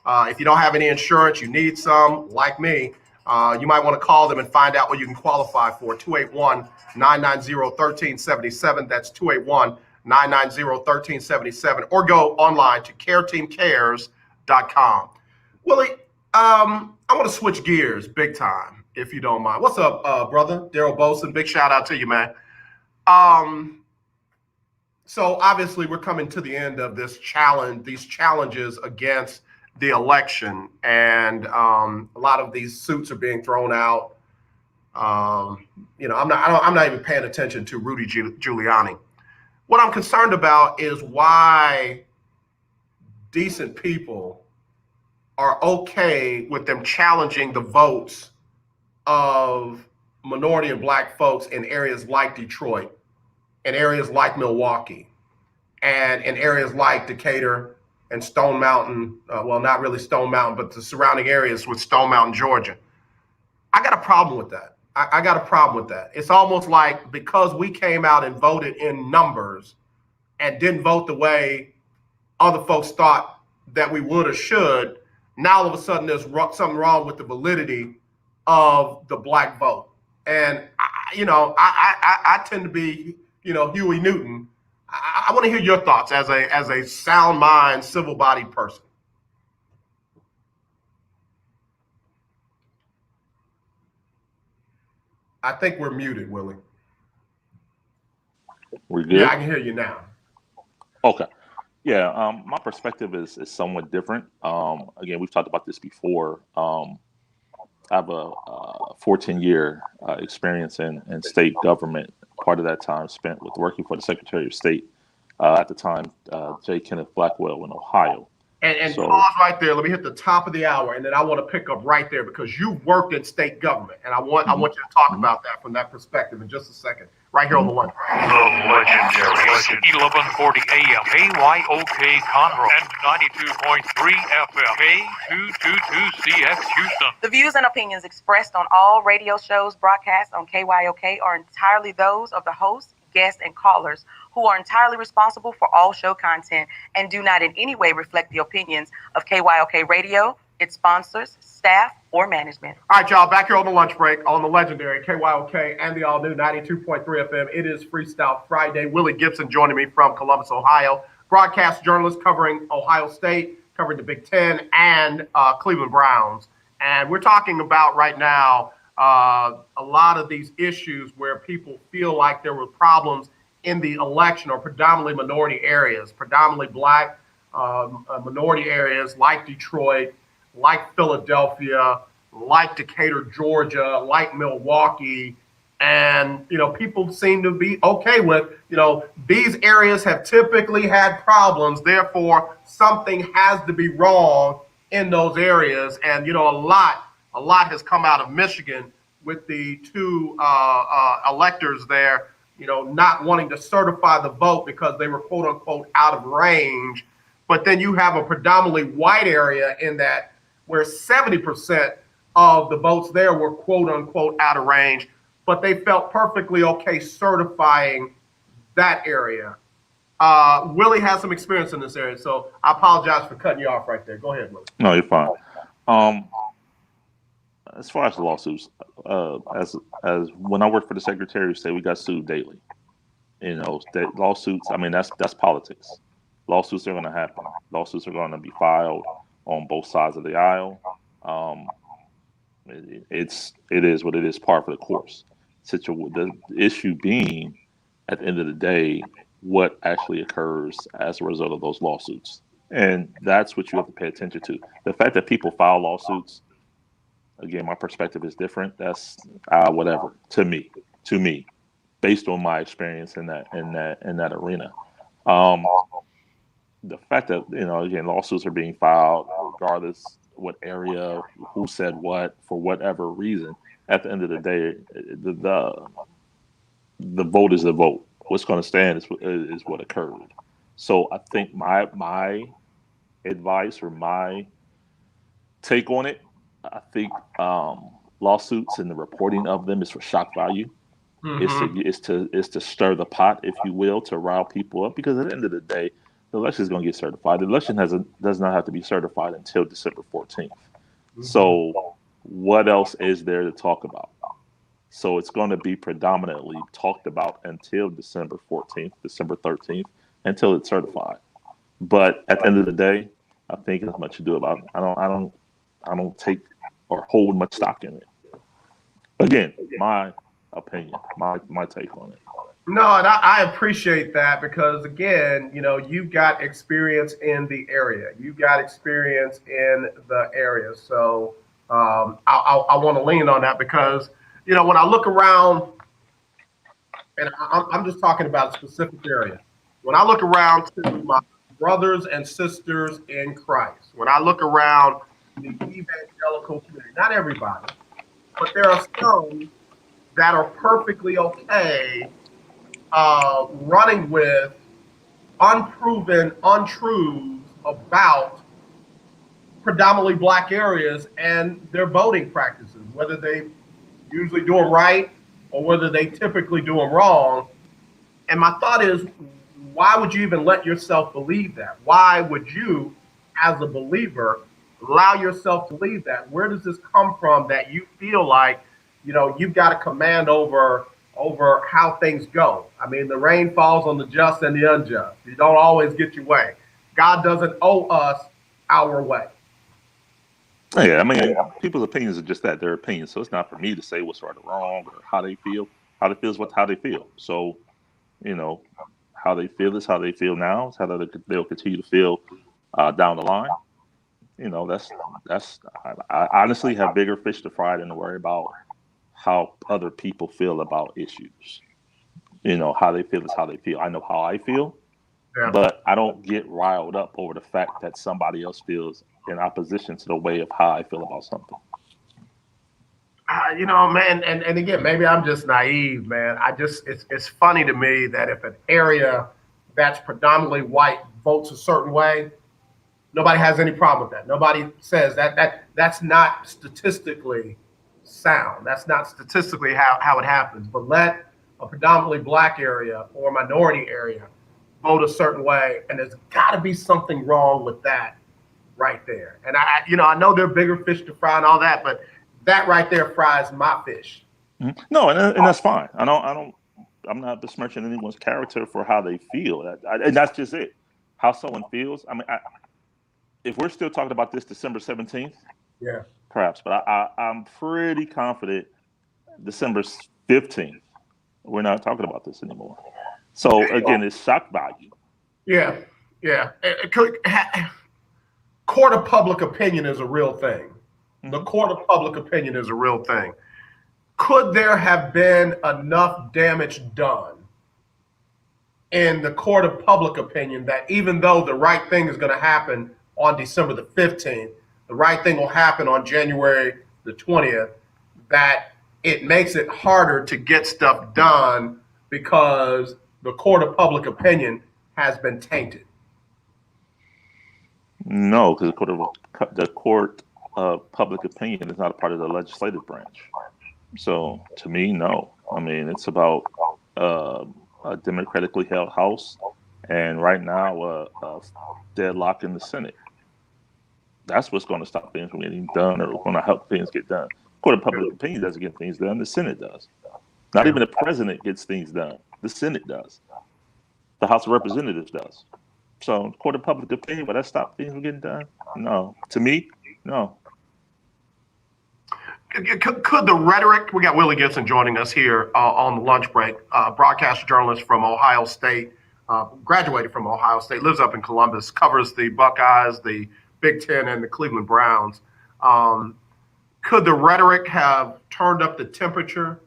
If you don't have any insurance, you need some, like me, you might want to call them and find out what you can qualify for. 281-990-1377. That's 281-990-1377. Or go online to careteamcares.com. Willie, I want to switch gears big time, if you don't mind. What's up, brother? Daryl Boson, big shout out to you, man. So obviously we're coming to the end of these challenges against the election, and a lot of these suits are being thrown out. I'm not even paying attention to Rudy Giuliani. What I'm concerned about is why decent people are okay with them challenging the votes of minority and black folks in areas like Detroit, in areas like Milwaukee, and in areas like Decatur and Stone Mountain, well, not really Stone Mountain, but the surrounding areas with Stone Mountain, Georgia. I got a problem with that. I got a problem with that. It's almost like because we came out and voted in numbers and didn't vote the way other folks thought that we would or should, now all of a sudden there's something wrong with the validity of the black vote. And, I tend to be, Huey Newton. I want to hear your thoughts as a sound mind, civil-bodied person. I think we're muted, Willie. We're good? Yeah, I can hear you now. Okay. Yeah, my perspective is somewhat different. Again, we've talked about this before. I have a 14-year experience in state government. Part of that time spent with working for the Secretary of State at the time, J. Kenneth Blackwell in Ohio. And pause right there. Let me hit the top of the hour, and then I want to pick up right there because you've worked in state government, and I want you to talk about that from that perspective in just a second. Right here on the lunch. The legendary 1140 AM KYOK Conroe and 92.3 FM K222CX Houston. The views and opinions expressed on all radio shows broadcast on KYOK are entirely those of the host, guests, and callers who are entirely responsible for all show content and do not in any way reflect the opinions of KYOK Radio, its sponsors, staff, or management. All right, y'all, back here on the lunch break on the legendary KYOK and the all-new 92.3 FM. It is Freestyle Friday. Willy Gibson joining me from Columbus, Ohio. Broadcast journalist covering Ohio State, covering the Big Ten, and Cleveland Browns. And we're talking about right now a lot of these issues where people feel like there were problems in the election or predominantly minority areas, predominantly black minority areas like Detroit, like Philadelphia, like Decatur, Georgia, like Milwaukee. And, people seem to be okay with, these areas have typically had problems. Therefore, something has to be wrong in those areas. And, a lot has come out of Michigan with the two electors there, not wanting to certify the vote because they were, quote unquote, out of range. But then you have a predominantly white area in that where 70% of the votes there were, quote unquote, out of range, but they felt perfectly okay certifying that area. Willie has some experience in this area, so I apologize for cutting you off right there. Go ahead, Willie. No, you're fine. As far as the lawsuits, as when I worked for the Secretary of State, we got sued daily. That lawsuits. I mean, that's politics. Lawsuits are going to happen. Lawsuits are going to be filed on both sides of the aisle. It is what it is, par for the course. The issue being, at the end of the day, what actually occurs as a result of those lawsuits, and that's what you have to pay attention to. The fact that people file lawsuits, again, my perspective is different. That's whatever to me, based on my experience in that arena. The fact that again, lawsuits are being filed regardless what area, who said what, for whatever reason. At the end of the day, the vote is the vote. What's going to stand is what occurred. So I think my advice or my take on it, I think lawsuits and the reporting of them is for shock value. Mm-hmm. It's to stir the pot, if you will, to rile people up, because at the end of the day, the election is going to get certified. The election does not have to be certified until December 14th. Mm-hmm. So what else is there to talk about? So it's going to be predominantly talked about until December 14th, December 13th, until it's certified. But at the end of the day, I think there's much to do about it. I don't take or hold much stock in it. Again, my opinion, my take on it. No, and I appreciate that because, again, you've got experience in the area. You've got experience in the area. So I want to lean on that because, when I look around, and I'm just talking about a specific area. When I look around to my brothers and sisters in Christ, when I look around the evangelical community, not everybody, but there are some that are perfectly okay running with unproven untruths about predominantly black areas and their voting practices, whether they usually do them right or whether they typically do them wrong. And my thought is, why would you even let yourself believe that? Why would you, as a believer, allow yourself to believe that? Where does this come from that you feel like, you've got a command over how things go? I mean, the rain falls on the just and the unjust. You don't always get your way. God doesn't owe us our way. Yeah, I mean, people's opinions are just that, their opinions. So it's not for me to say what's right or wrong or how they feel. How they feel is how they feel. So, how they feel is how they feel now. It's how they'll continue to feel down the line. I honestly have bigger fish to fry than to worry about how other people feel about issues. How they feel is how they feel. I know how I feel, But I don't get riled up over the fact that somebody else feels in opposition to the way of how I feel about something. Man, and again, maybe I'm just naive, man. It's funny to me that if an area that's predominantly white votes a certain way, nobody has any problem with that. Nobody says that's not statistically sound. That's not statistically how it happens. But let a predominantly black area or minority area vote a certain way, and there's got to be something wrong with that right there. And I know there are bigger fish to fry and all that, but that right there fries my fish. Mm-hmm. No, and that's fine. I'm not besmirching anyone's character for how they feel. And that's just it. How someone feels. I mean, if we're still talking about this December 17th, yeah, perhaps, but I'm pretty confident December 15th, we're not talking about this anymore. So again, it's shock value. Yeah. Court of public opinion is a real thing. The court of public opinion is a real thing. Could there have been enough damage done in the court of public opinion that even though the right thing is going to happen on December the 15th, the right thing will happen on January the 20th, that it makes it harder to get stuff done because the court of public opinion has been tainted? No, because the court of public opinion is not a part of the legislative branch. So to me, no. I mean, it's about a democratically held House, and right now a deadlock in the Senate. That's what's going to stop things from getting done, or going to help things get done. Court of public opinion doesn't get things done. The Senate does. Not even the president gets things done. The Senate does. The House of Representatives does. So, court of public opinion, will that stop things from getting done? No. To me, no. Could the rhetoric, we got Willy Gibson joining us here on the lunch break, broadcast journalist from Ohio State, graduated from Ohio State, lives up in Columbus, covers the Buckeyes, the Big Ten, and the Cleveland Browns. Could the rhetoric have turned up the temperature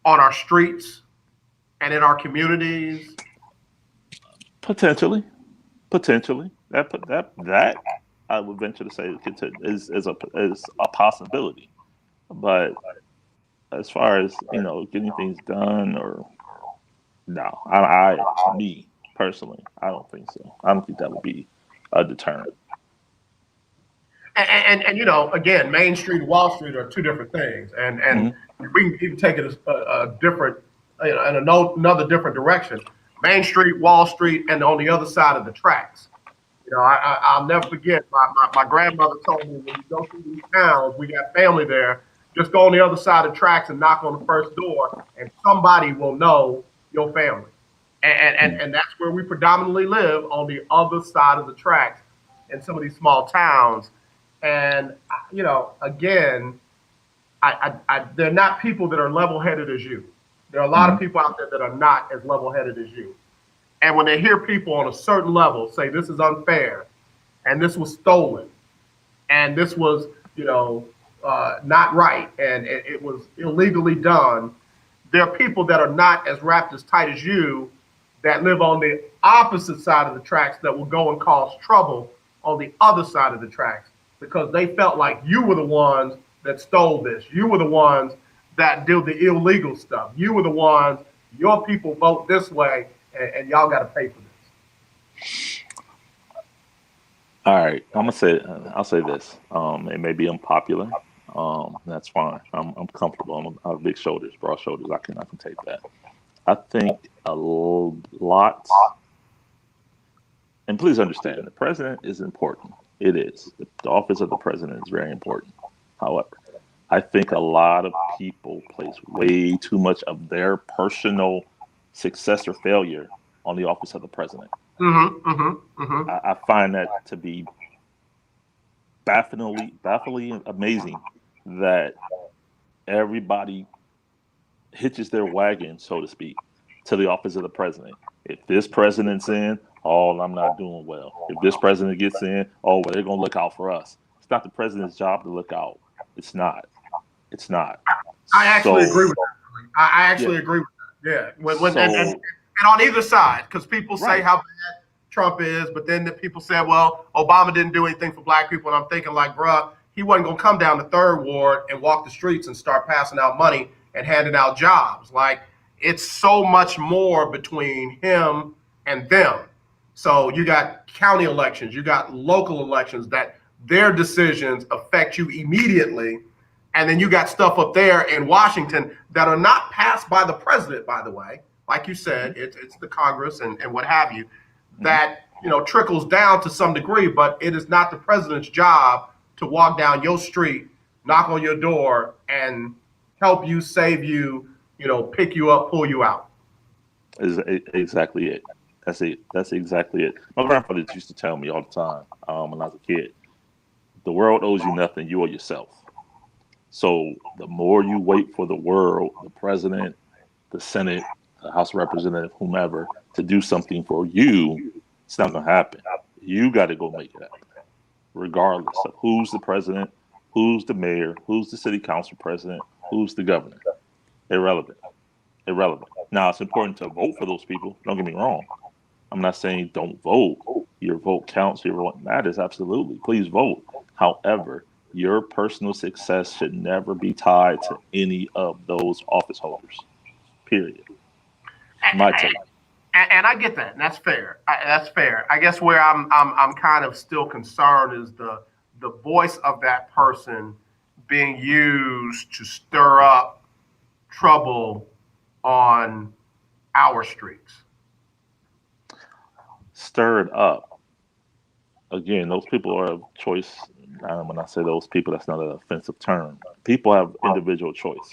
on our streets and in our communities? Potentially. That I would venture to say is a possibility. But as far as getting things done, or no, me personally, I don't think so. I don't think that would be a deterrent. And again, Main Street and Wall Street are two different things, and we can even take it a different, in another different direction. Main Street, Wall Street, and on the other side of the tracks. I'll never forget. My grandmother told me, when you go through these towns, we got family there. Just go on the other side of the tracks and knock on the first door, and somebody will know your family. And that's where we predominantly live, on the other side of the tracks in some of these small towns. And again, they're not people that are level-headed as you. There are a lot of people out there that are not as level-headed as you. And when they hear people on a certain level say this is unfair, and this was stolen, and this was not right, and it was illegally done, there are people that are not as wrapped as tight as you that live on the opposite side of the tracks that will go and cause trouble on the other side of the tracks, because they felt like you were the ones that stole this. You were the ones that did the illegal stuff. You were the ones, your people vote this way, and y'all got to pay for this. All right, I'll say this. It may be unpopular. That's fine. I'm comfortable. I have big shoulders, broad shoulders. I can take that. I think a lot, and please understand, the president is important. It is. The office of the president is very important. However, I think a lot of people place way too much of their personal success or failure on the office of the president. I find that to be bafflingly amazing that everybody hitches their wagon, so to speak, to the office of the president. If this president's in, I'm not doing well. If this president gets in, well, they're going to look out for us. It's not the president's job to look out. It's not. I actually agree with that. I actually agree with that. Yeah. And on either side, because people say how bad Trump is, but then the people said, well, Obama didn't do anything for black people. And I'm thinking like, bruh, he wasn't going to come down to Third Ward and walk the streets and start passing out money and handing out jobs. Like, it's so much more between him and them. So you got county elections, you got local elections that their decisions affect you immediately. And then you got stuff up there in Washington that are not passed by the president, by the way. Like you said, it's the Congress and what have you, that, you know, trickles down to some degree, but it is not the president's job to walk down your street, knock on your door, and help you, save you, you know, pick you up, pull you out. Is exactly it. That's exactly it. My grandfather used to tell me all the time when I was a kid, the world owes you nothing, you owe yourself. So the more you wait for the world, the president, the Senate, the House of Representatives, whomever, to do something for you, it's not going to happen. You got to go make it happen, regardless of who's the president, who's the mayor, who's the city council president, who's the governor. Irrelevant. Now, it's important to vote for those people. Don't get me wrong. I'm not saying don't vote. Your vote counts. Your vote matters. Absolutely. Please vote. However, your personal success should never be tied to any of those office holders. Period. My take. And I get that. And that's fair. That's fair. I guess where I'm kind of still concerned is the voice of that person being used to stir up trouble on our streets. Stirred up. Again, those people are of choice. When I say those people, that's not an offensive term. People have individual choice.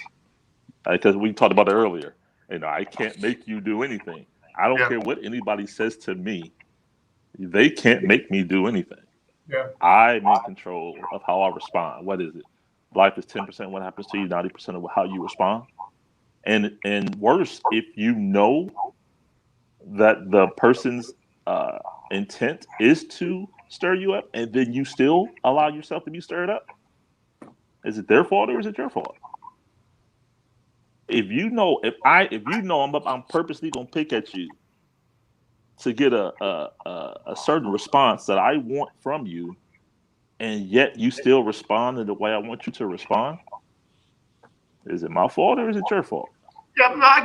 Because we talked about it earlier. You know, I can't make you do anything. I don't care what anybody says to me. They can't make me do anything. Yeah. I'm in control of how I respond. What is it? Life is 10% what happens to you, 90% of how you respond. And worse, if you know that the person's intent is to stir you up, and then you still allow yourself to be stirred up, is it their fault or is it your fault? If you know I'm purposely gonna pick at you to get a certain response that I want from you, and yet you still respond in the way I want you to respond, is it my fault or is it your fault? Yeah, no, I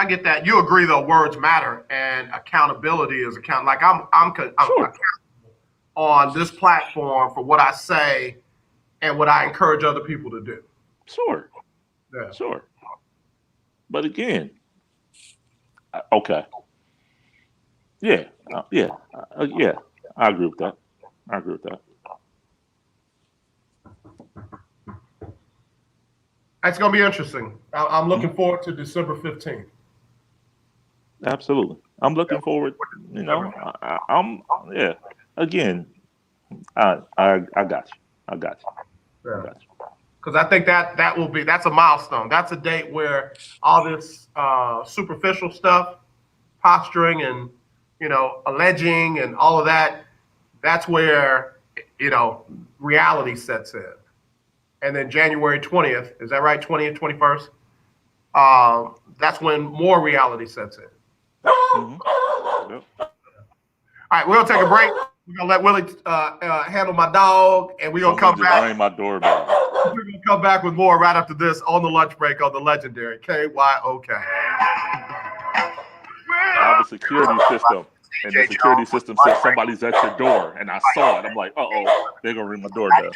get that. You agree though, words matter, and accountability is like I'm accountable on this platform for what I say and what I encourage other people to do. Sure. Yeah. Sure. But again, okay. Yeah. I agree with that. It's going to be interesting. I'm looking forward to December 15th. Absolutely. I'm looking forward, you know, Again, I got you. Yeah. Because I think that's a milestone. That's a date where all this superficial stuff, posturing and, you know, alleging and all of that, that's where, you know, reality sets in. And then January 20th, is that right? 20th, 21st? That's when more reality sets in. Mm-hmm. Yep. All right, we'll take a break. We're going to let Willie handle my dog, and we're going to come back. Ring my doorbell. We're going to come back with more right after this on the lunch break on the legendary KYOK. I have a security system, and the security system says somebody's at your door, and I saw it. I'm like, uh-oh, they're going to ring my doorbell. 92.3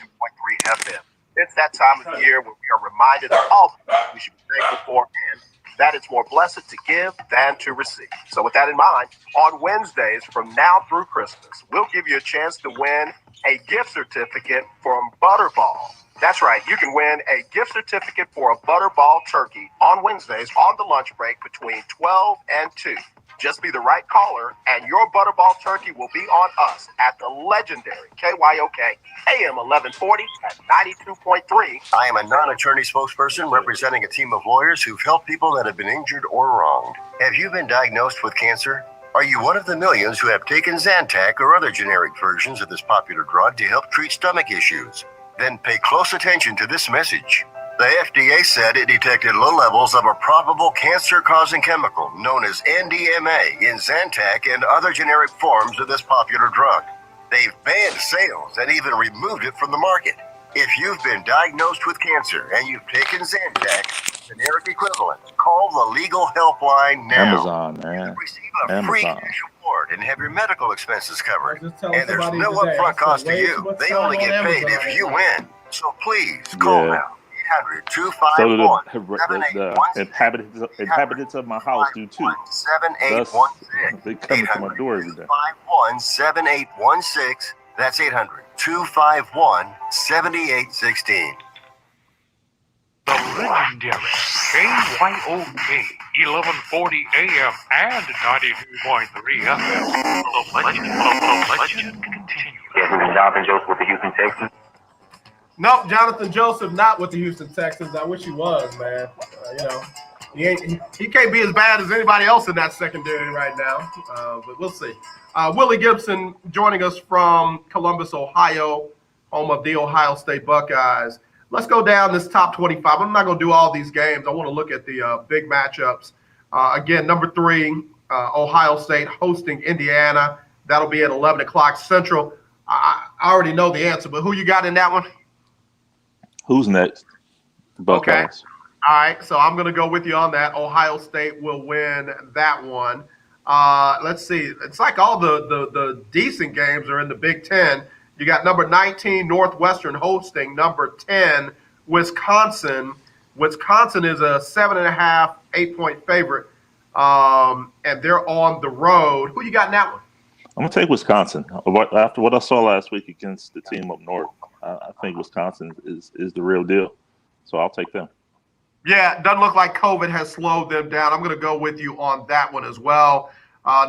FM. It's that time of year when we are reminded of all we should be thankful for, and that it's more blessed to give than to receive. So with that in mind, on Wednesdays from now through Christmas, we'll give you a chance to win a gift certificate from Butterball. That's right, you can win a gift certificate for a Butterball turkey on Wednesdays on the lunch break between 12 and 2. Just be the right caller, and your Butterball turkey will be on us at the legendary KYOK AM 1140 at 92.3. I am a non-attorney spokesperson representing a team of lawyers who've helped people that have been injured or wronged. Have you been diagnosed with cancer? Are you one of the millions who have taken Zantac or other generic versions of this popular drug to help treat stomach issues? Then pay close attention to this message. The FDA said it detected low levels of a probable cancer-causing chemical known as NDMA in Zantac and other generic forms of this popular drug. They've banned sales and even removed it from the market. If you've been diagnosed with cancer and you've taken Zantac, generic equivalent, call the legal helpline now. Amazon, man. Receive a free Amazon. cash award and have your medical expenses covered. I was just telling And there's somebody no today, I upfront cost to spent way too you. much They time only on get paid Amazon. if you win. So please call Yeah. now. So 800-251-7816. the inhabitants of my house do too. Thus, 7816. they come to my door every day. 800-251-7816. That's 800-251-7816. The legendary KYOK 1140 AM and 92.3 FM. The legend continues. Jonathan Joseph with the Houston Texans. Nope, Jonathan Joseph not with the Houston Texans. I wish he was, man. He can't be as bad as anybody else in that secondary right now. But we'll see. Willy Gibson joining us from Columbus, Ohio, home of the Ohio State Buckeyes. Let's go down this top 25. I'm not going to do all these games. I want to look at the big matchups. Again, number 3, Ohio State hosting Indiana. That'll be at 11 o'clock Central. I already know the answer, but who you got in that one? Who's next? Buckeyes. Okay. All right, so I'm going to go with you on that. Ohio State will win that one. Let's see. It's like all the decent games are in the Big Ten. You got number 19, Northwestern hosting number 10, Wisconsin. Wisconsin is a 7.5, 8-point favorite, and they're on the road. Who you got in that one? I'm going to take Wisconsin. After what I saw last week against the team up north, I think Wisconsin is the real deal. So I'll take them. Yeah, it doesn't look like COVID has slowed them down. I'm going to go with you on that one as well.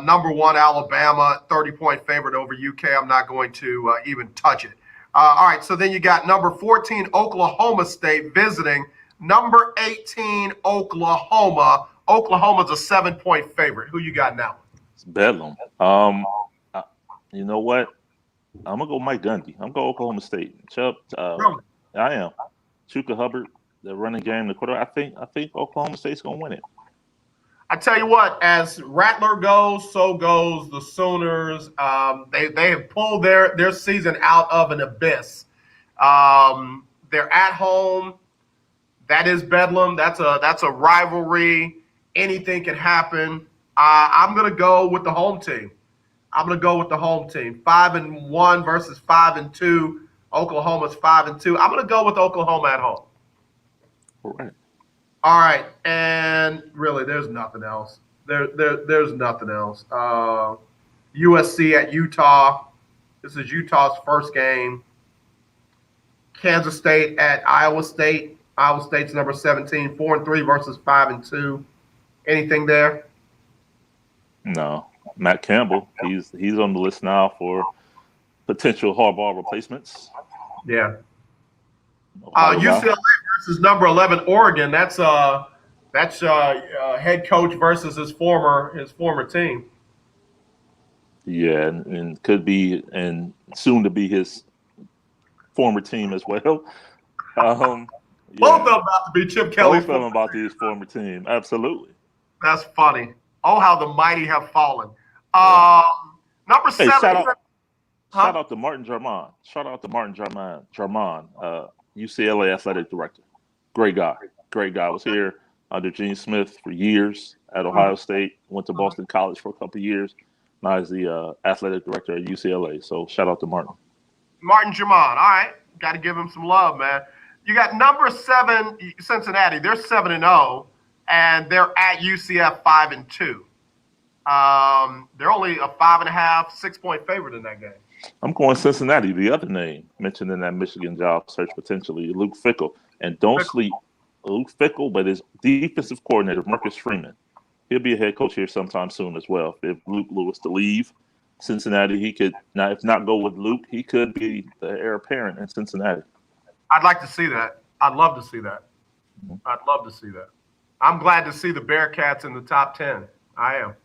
Number 1, Alabama, 30-point favorite over UK. I'm not going to even touch it. All right, so then you got number 14, Oklahoma State visiting number 18, Oklahoma. Oklahoma's a 7-point favorite. Who you got now? It's Bedlam. You know what? I'm gonna go Mike Gundy. I'm gonna go Oklahoma State. Chubb, Really? I am. Chuka Hubbard, the running game, the quarter. I think Oklahoma State's gonna win it. I tell you what, as Rattler goes, so goes the Sooners. They have pulled their season out of an abyss. They're at home. That is Bedlam. That's a rivalry. Anything can happen. I'm gonna go with the home team. 5-1 versus 5-2. Oklahoma's 5-2. I'm gonna go with Oklahoma at home. All right, and really, there's nothing else. There's nothing else. USC at Utah. This is Utah's first game. Kansas State at Iowa State. Iowa State's number 17, 4-3 versus 5-2. Anything there? No. Matt Campbell, he's on the list now for potential Harbaugh replacements. Yeah. UCLA versus number 11 Oregon. That's head coach versus his former team. Yeah, and could be and soon to be his former team as well. Both of them about to be Chip Kelly. Both of them about to be his former team. Absolutely. That's funny. Oh, how the mighty have fallen. Number 7. Shout out to Martin Jarman. Jarman, UCLA athletic director. Great guy. Was here under Gene Smith for years at Ohio State. Went to Boston College for a couple of years. Now he's the athletic director at UCLA. So shout out to Martin. Martin Jarman. All right. Got to give him some love, man. You got number 7, Cincinnati. They're 7-0, and they're at UCF 5-2. They're only a 5.5, 6-point favorite in that game. I'm going Cincinnati, the other name mentioned in that Michigan job search potentially, Luke Fickell. And don't sleep Luke Fickell, but his defensive coordinator, Marcus Freeman. He'll be a head coach here sometime soon as well. If Luke Lewis to leave Cincinnati, he could, now if not go with Luke, he could be the heir apparent in Cincinnati. I'd like to see that. I'd love to see that. I'm glad to see the Bearcats in the top 10. I am.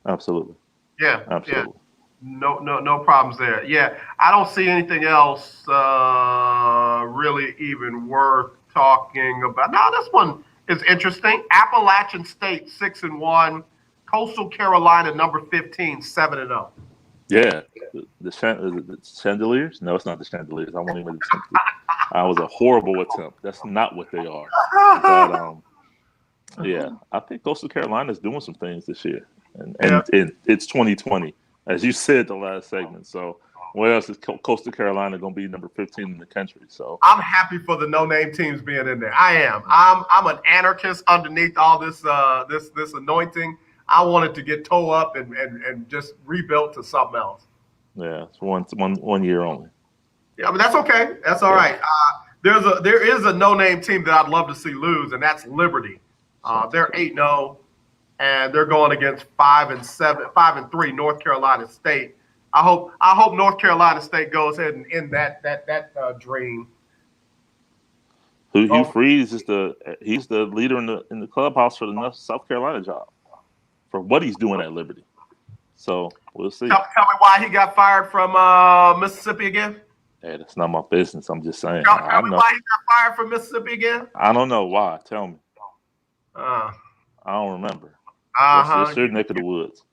Absolutely. Yeah. Absolutely. Yeah. No problems there. Yeah, I don't see anything else really even worth talking about. No, this one is interesting. Appalachian State 6-1. Coastal Carolina number 15 7-0. Yeah, the Chandeliers? No, it's not the Chandeliers. I won't even attempt it. I was a horrible attempt. That's not what they are. But yeah, I think Coastal Carolina is doing some things this year, and it's 2020, as you said the last segment. So what else is Coastal Carolina going to be number 15 in the country? So I'm happy for the no-name teams being in there. I am. I'm an anarchist underneath all this this anointing. I wanted to get towed up and just rebuilt to something else. Yeah, it's one year only. Yeah, but that's okay. That's all right. There is a no-name team that I'd love to see lose, and that's Liberty. They're 8-0, and they're going against 5-3 North Carolina State. I hope North Carolina State goes ahead and end that dream. Hugh Freeze he's the leader in the clubhouse for the South Carolina job for what he's doing at Liberty. So we'll see. Tell me why he got fired from Mississippi again. Hey, that's not my business. I'm just saying. Tell me why he got fired from Mississippi again. I don't know why. Tell me. I don't remember. That's your neck of the woods.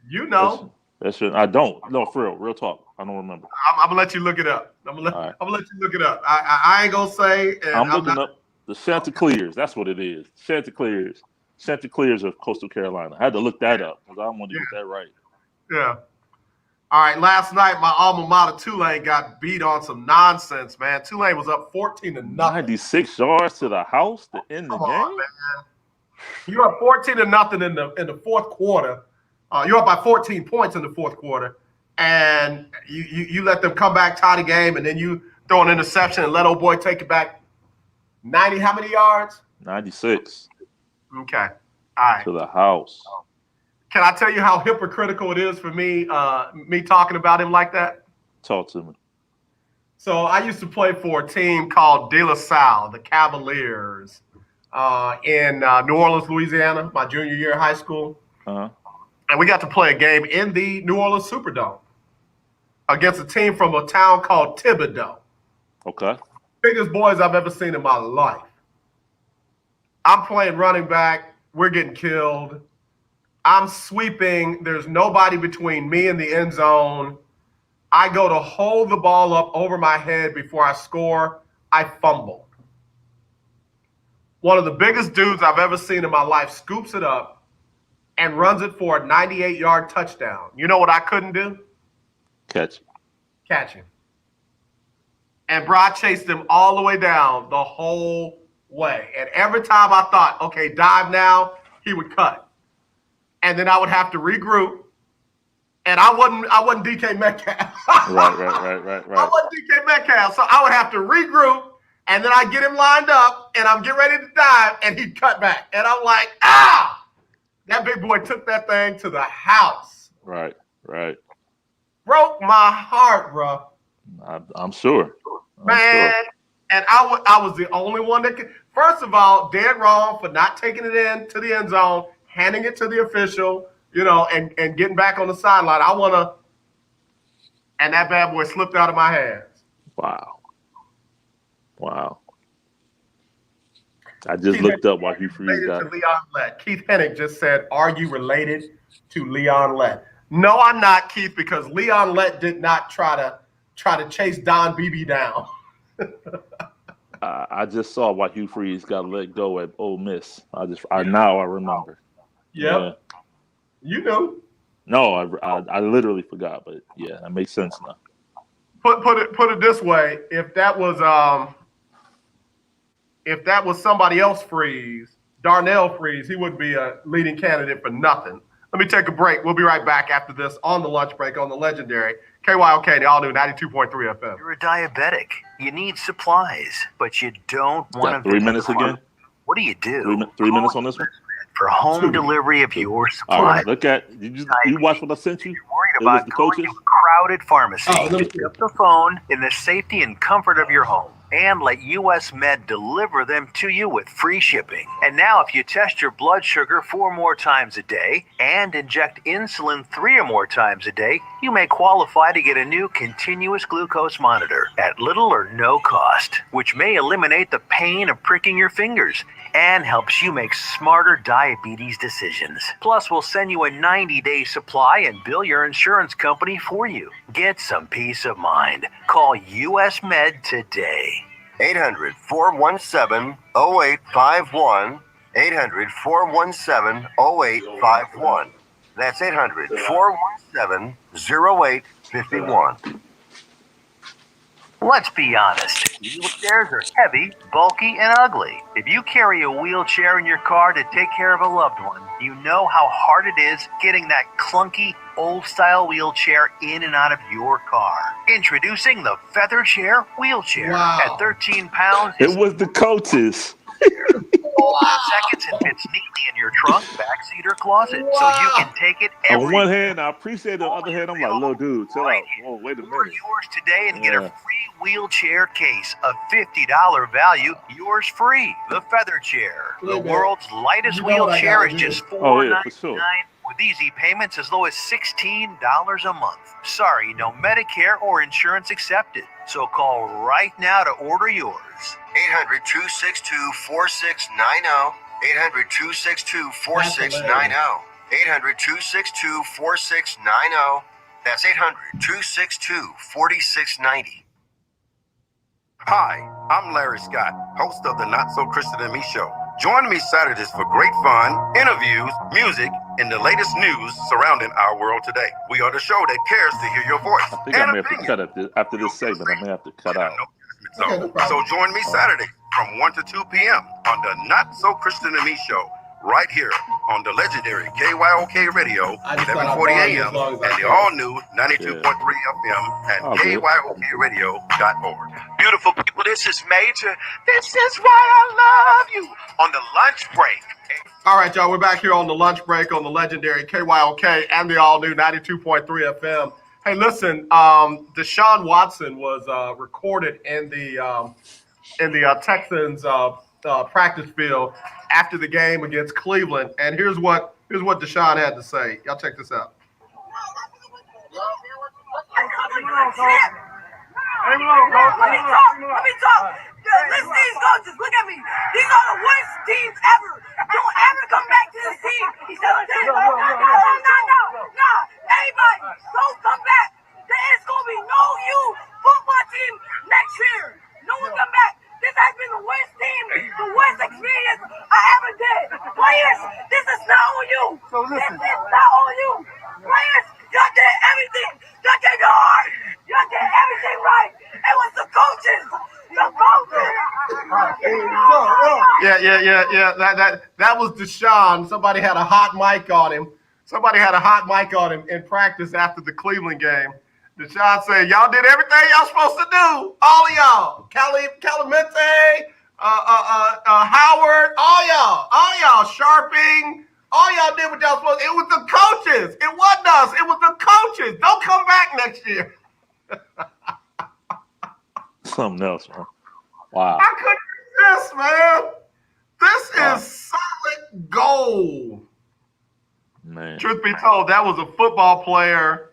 You know. I don't. No, for real talk. I don't remember. I'm gonna let you look it up. I'm gonna let you look it up. I ain't gonna say. I'm looking up the Chanticleers. That's what it is. Chanticleers of Coastal Carolina. I had to look that up because I want to get that right. Yeah. All right. Last night, my alma mater Tulane got beat on some nonsense, man. Tulane was up 14-0. 96 yards to the house to end the game. On, man. You're up 14-0 in the fourth quarter. You're up by 14 points in the fourth quarter, and you let them come back, tie the game, and then you throw an interception and let old boy take it back 90. How many yards? 96. Okay. All right. To the house. Can I tell you how hypocritical it is for me talking about him like that? Talk to me. So I used to play for a team called De La Salle, the Cavaliers, in New Orleans, Louisiana, my junior year of high school. Uh-huh. And we got to play a game in the New Orleans Superdome against a team from a town called Thibodeau. Okay. Biggest boys I've ever seen in my life. I'm playing running back. We're getting killed. I'm sweeping. There's nobody between me and the end zone. I go to hold the ball up over my head before I score. I fumble. One of the biggest dudes I've ever seen in my life scoops it up and runs it for a 98-yard touchdown. You know what I couldn't do? Catch him. And bro, I chased him all the way down the whole way. And every time I thought, okay, dive now, he would cut. And then I would have to regroup. And I wasn't DK Metcalf. Right. I wasn't DK Metcalf. So I would have to regroup. And then I get him lined up. And I'm getting ready to dive. And he'd cut back. And I'm like, that big boy took that thing to the house. Right. Broke my heart, bro. I'm sure. Man. And I was the only one that could. First of all, dead wrong for not taking it in to the end zone, handing it to the official, and getting back on the sideline. And that bad boy slipped out of my hands. Wow. I just looked up why Hugh Freeze got to Leon Lett. Keith Hennick just said, "Are you related to Leon Lett?" No, I'm not, Keith, because Leon Lett did not try to chase Don Beebe down. I just saw why Hugh Freeze got let go at Ole Miss. Now I remember. Yeah. You know. No, I literally forgot, but yeah, that makes sense now. Put it this way: if that was somebody else, Darnell Freeze, he would be a leading candidate for nothing. Let me take a break. We'll be right back after this on the lunch break on the legendary KYOK, the all-new 92.3 FM. You're a diabetic. You need supplies, but you don't want to. 3 minutes again? What do you do? 3 minutes on this one? For home delivery of your supplies. All right, look at you watch what I sent you? You're worried about the coaches? going to a crowded pharmacy. Oh, Pick up the phone in the safety and comfort of your home. and let US Med deliver them to you with free shipping. And now if you test your blood sugar 4 more times a day and inject insulin 3 or more times a day, you may qualify to get a new continuous glucose monitor at little or no cost, which may eliminate the pain of pricking your fingers and helps you make smarter diabetes decisions. Plus, we'll send you a 90-day supply and bill your insurance company for you. Get some peace of mind. Call US Med today. 800-417-0851. 800-417-0851. That's 800-417-0851. Let's be honest, wheelchairs are heavy, bulky, and ugly. If you carry a wheelchair in your car to take care of a loved one, you know how hard it is getting that clunky, old-style wheelchair in and out of your car. Introducing the Feather Chair Wheelchair. Wow. At 13 pounds, It was the coaches. seconds and fits neatly in your trunk, backseat, or closet, so you can take it On everywhere. one hand, I appreciate it. On the other hand, I'm like, little dude, chill out. Whoa, wait a Order minute. yours today and get Yeah. a free wheelchair case of $50 value. Yours free. The Feather Chair. The Wait, man. world's lightest You know what I wheelchair gotta is do. just Oh, yeah, $4.99 for sure. with easy payments as low as $16 a month. Sorry, no Medicare or insurance accepted. So call right now to order yours. 800-262-4690. 800-262-4690. 800-262-4690. That's 800-262-4690. Hi, I'm Larry Scott, host of the Not So Christian and Me Show. Join me Saturdays for great fun, interviews, music, and the latest news surrounding our world today. We are the show that cares to hear your voice. I think I may have to cut after this segment. I may have to cut out. So join me Saturday from 1 to 2 p.m. on the Not So Christian and Me Show, right here on the legendary KYOK Radio, 1140 AM, and the all-new 92.3 FM at KYOKradio.org. Beautiful people, this is Major. This is why I love you on the lunch break. All right, y'all, we're back here on the lunch break on the legendary KYOK and the all-new 92.3 FM. Hey, listen, Deshaun Watson was recorded in the Texans practice field after the game against Cleveland, and here's what Deshaun had to say. Y'all check this out. Let me talk. Listen to these coaches. Look at me. These are the worst teams ever. Don't ever come back to this team. No. Everybody, don't come back. There's going to be no youth football team next year. No one come back. This has been the worst team, the worst experience I ever did. Players, this is not on you. This is not on you. Players, y'all did everything. Y'all did hard. Y'all did everything right. It was the coaches. The coaches. Yeah. That was Deshaun. Somebody had a hot mic on him. In practice after the Cleveland game. Deshaun said, y'all did everything y'all supposed to do. All of y'all. Calimente, Howard, all y'all. Sharping, all y'all did what y'all supposed to. It was the coaches. It wasn't us. It was the coaches. Don't come back next year. Something else, man. Wow. I couldn't resist, man. This is solid gold. Man. Truth be told, that was a football player.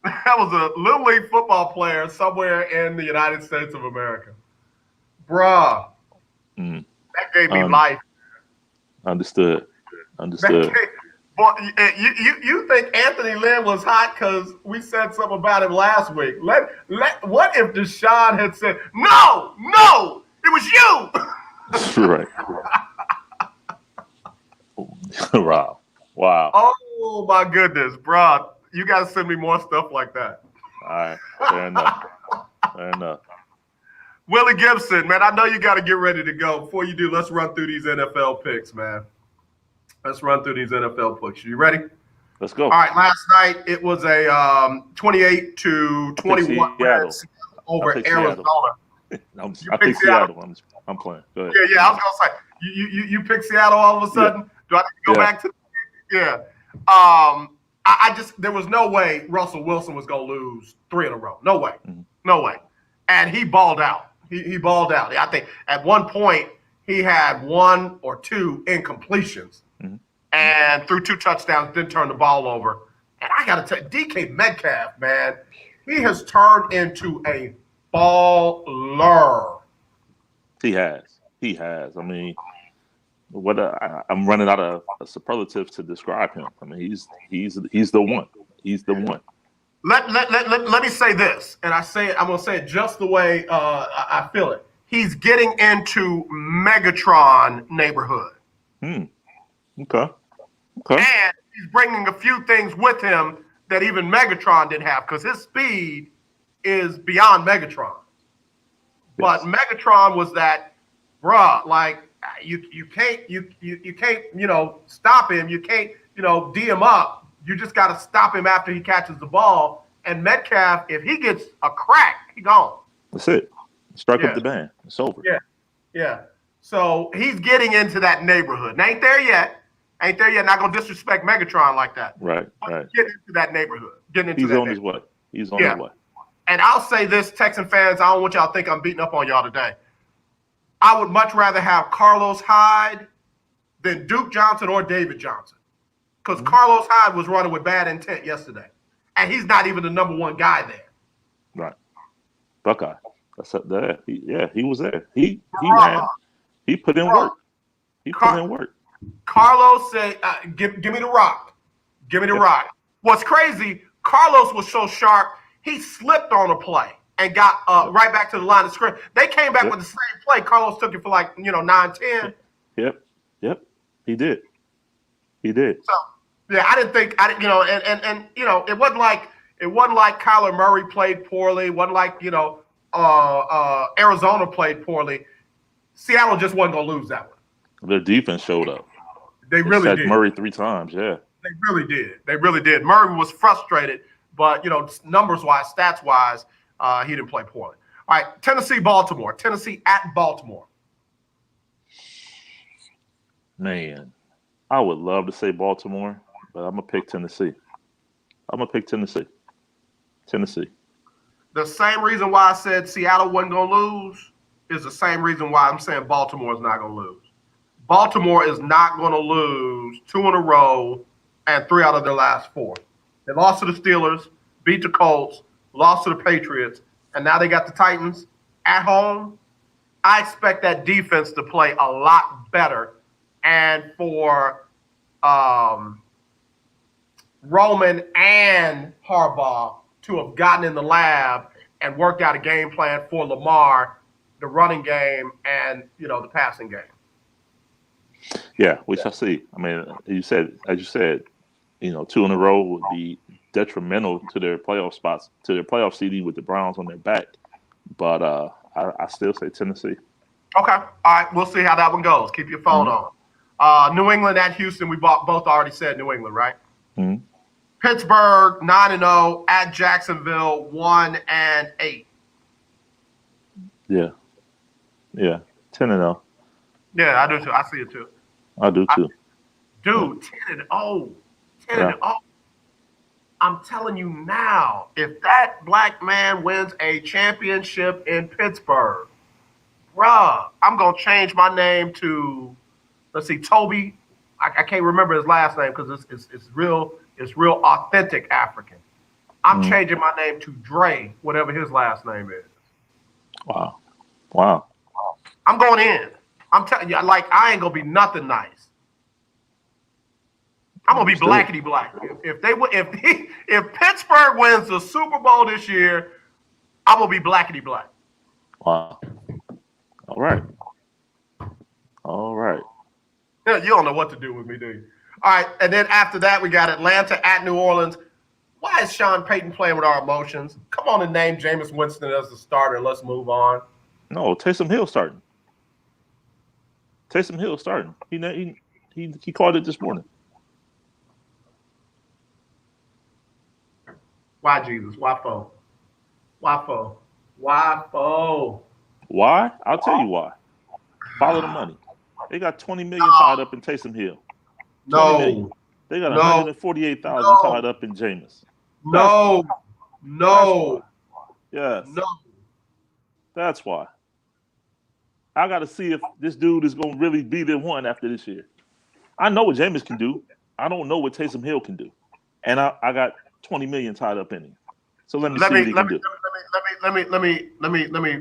That was a Little League football player somewhere in the United States of America. Bruh. That gave me life. Understood. Boy, you think Anthony Lynn was hot because we said something about him last week. What if Deshaun had said, no, it was you? Right. Wow. Oh, my goodness, bro. You got to send me more stuff like that. All right. Fair enough. Willy Gibson, man, I know you got to get ready to go. Before you do, let's run through these NFL picks, man. You ready? Let's go. All right, last night it was a 28-21 over Arizona. I picked Seattle. I'm playing. Go ahead. Yeah, I was gonna say you picked Seattle all of a sudden. Yeah. Do I need to go back to? Yeah. I just there was no way Russell Wilson was gonna lose 3 in a row. No way. And he balled out. He balled out. I think at one point he had 1 or 2 incompletions and threw 2 touchdowns, didn't turn the ball over. And I got to tell you, DK Metcalf, man, he has turned into a baller. He has. I mean, I'm running out of superlatives to describe him. I mean, he's the one. He's the one. Let me say this, and I'm gonna say it just the way I feel it. He's getting into Megatron neighborhood. Okay. And he's bringing a few things with him that even Megatron didn't have, because his speed is beyond Megatron. But Megatron was that, bruh, like you can't stop him. You can't D him up. You just got to stop him after he catches the ball. And Metcalf, if he gets a crack, he gone. That's it. Strike up the band. It's over. Yeah. So he's getting into that neighborhood. And ain't there yet. Not gonna disrespect Megatron like that. Right. Getting into that neighborhood. He's on his way. He's on his way. And I'll say this, Texan fans, I don't want y'all to think I'm beating up on y'all today. I would much rather have Carlos Hyde than Duke Johnson or David Johnson. Because Carlos Hyde was running with bad intent yesterday. And he's not even the number 1 guy there. Right. Buckeye. That's up there. He was there. He ran. He put in work. Carlos said, give me the rock. Give me the rock. What's crazy, Carlos was so sharp, he slipped on a play and got right back to the line of scrimmage. They came back with the same play. Carlos took it for 9-10. Yep. He did. So yeah, I didn't think and it wasn't like Kyler Murray played poorly. It wasn't like Arizona played poorly. Seattle just wasn't gonna lose that one. Their defense showed up. They really did. Murray 3 times. Yeah. They really did. Murray was frustrated, but numbers-wise, stats-wise, he didn't play poorly. All right, Tennessee at Baltimore. Man, I would love to say Baltimore, but I'm gonna pick Tennessee. Tennessee. The same reason why I said Seattle wasn't gonna lose is the same reason why I'm saying Baltimore is not gonna lose. Baltimore is not gonna lose 2 in a row and 3 out of their last 4. They lost to the Steelers, beat the Colts, lost to the Patriots, and now they got the Titans at home. I expect that defense to play a lot better, and for Roman and Harbaugh to have gotten in the lab and worked out a game plan for Lamar, the running game, and the passing game. Yeah, we shall see. I mean, as you said, 2 in a row would be detrimental to their playoff spots, to their playoff seeding with the Browns on their back. But I still say Tennessee. Okay. All right. We'll see how that one goes. Keep your phone on. New England at Houston. We both already said New England, right? Mm-hmm. Pittsburgh 9-0 at Jacksonville 1-8. Yeah. 10-0. Yeah, I do too. I see it too. I do too. Dude, 10-0. 10-0. I'm telling you now, if that black man wins a championship in Pittsburgh, bruh, I'm going to change my name to, Toby. I can't remember his last name because it's real authentic African. I'm changing my name to Dre, whatever his last name is. Wow. I'm going in. I'm telling you, I ain't going to be nothing nice. I'm gonna be blackety black. If Pittsburgh wins the Super Bowl this year, I'm gonna be blackety black. Wow. All right. Yeah, you don't know what to do with me, do you? All right, and then after that, we got Atlanta at New Orleans. Why is Sean Payton playing with our emotions? Come on and name Jameis Winston as the starter, and let's move on. No, Taysom Hill starting. He called it this morning. Why, Jesus? Why foe? Why? I'll tell you why. Follow the money. They got $20 million tied up in Taysom Hill. No. They got $148,000 tied up in Jameis. No. Yes. No. That's why. I got to see if this dude is going to really be the one after this year. I know what Jameis can do. I don't know what Taysom Hill can do, and I got 20 million tied up in him. So let me see what he can do. Let me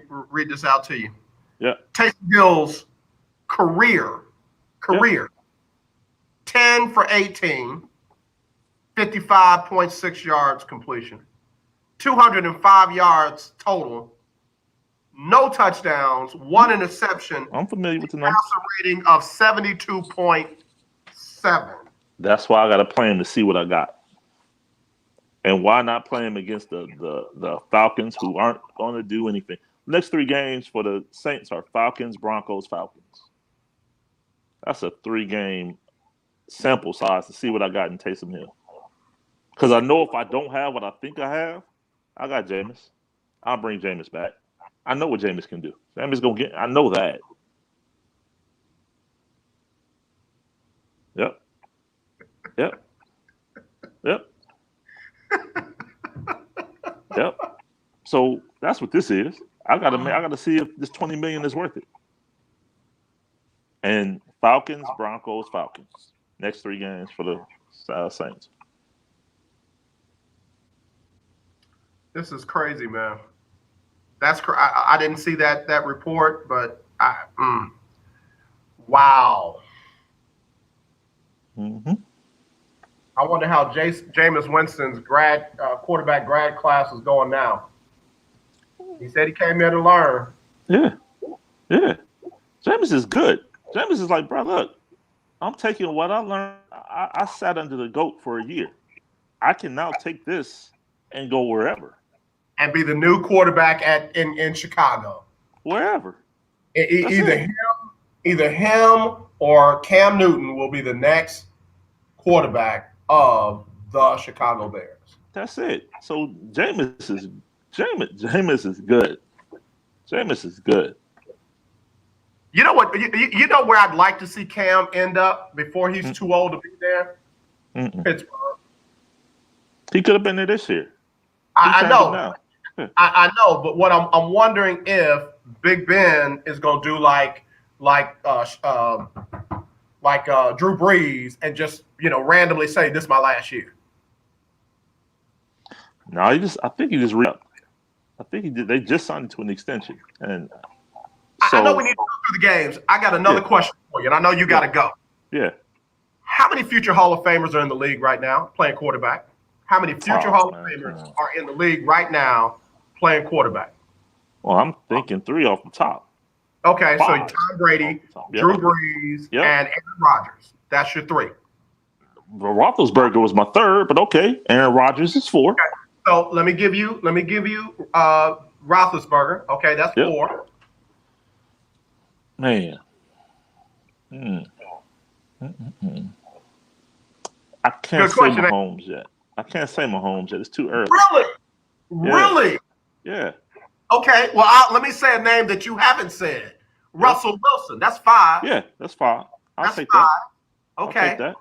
read this out to you. Yeah. Taysom Hill's career, 10 for 18, 55.6 yards completion, 205 yards total, no touchdowns, 1 interception. I'm familiar with the numbers. Passer rating of 72.7. That's why I got to play him to see what I got. And why not play him against the Falcons, who aren't going to do anything? Next 3 games for the Saints are Falcons, Broncos, Falcons. That's a 3-game sample size to see what I got in Taysom Hill. Because I know if I don't have what I think I have, I got Jameis. I'll bring Jameis back. I know what Jameis can do. Jameis going to get – I know that. Yep. Yep. So that's what this is. I gotta see if this 20 million is worth it. And Falcons, Broncos, Falcons. Next 3 games for the Saints. This is crazy, man. That's I didn't see that report, but wow. Mm-hmm. I wonder how Jameis Winston's quarterback grad class is going now. He said he came here to learn. Yeah. Jameis is good. Jameis is like, bro, look, I'm taking what I learned. I sat under the GOAT for a year. I can now take this and go wherever. And be the new quarterback in Chicago. Wherever. Either him or Cam Newton will be the next quarterback of the Chicago Bears. That's it. So Jameis is good. Jameis is good. You know what? You know where I'd like to see Cam end up before he's too old to be there? Pittsburgh. He could have been there this year. I know. I know, but what I'm wondering if Big Ben is going to do like Drew Brees and just randomly say this is my last year. No, I think he just re-upped. I think he did. They just signed him to an extension, and so, I know we need to go through the games. I got another question for you, and I know you got to go. Yeah. How many future Hall of Famers are in the league right now playing quarterback? How many future Hall of Famers are in the league right now playing quarterback? Well, I'm thinking 3 off the top. Okay, 5. so Tom Brady, Drew Brees, and Aaron Rodgers. That's your 3. Roethlisberger was my 3rd, but okay. Aaron Rodgers is 4. Okay. So let me give you Roethlisberger. Okay, that's 4. Man. I can't say Mahomes yet. It's too early. Really? Yeah. Okay. Well, let me say a name that you haven't said. Russell Wilson. That's 5. Yeah, that's 5. I'll take 5. That. Okay. I'll take that.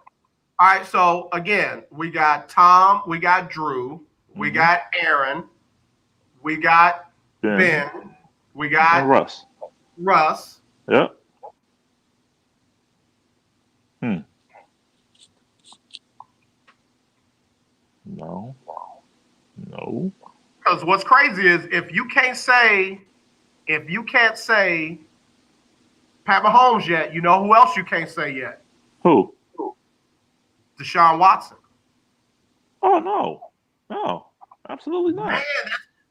All right. So again, we got Tom. We got Drew. We got Aaron. We got Ben. We got Russ. Yep. No. Because what's crazy is if you can't say Pat Mahomes yet, you know who else you can't say yet? Who? Deshaun Watson. Oh no, absolutely not. Man,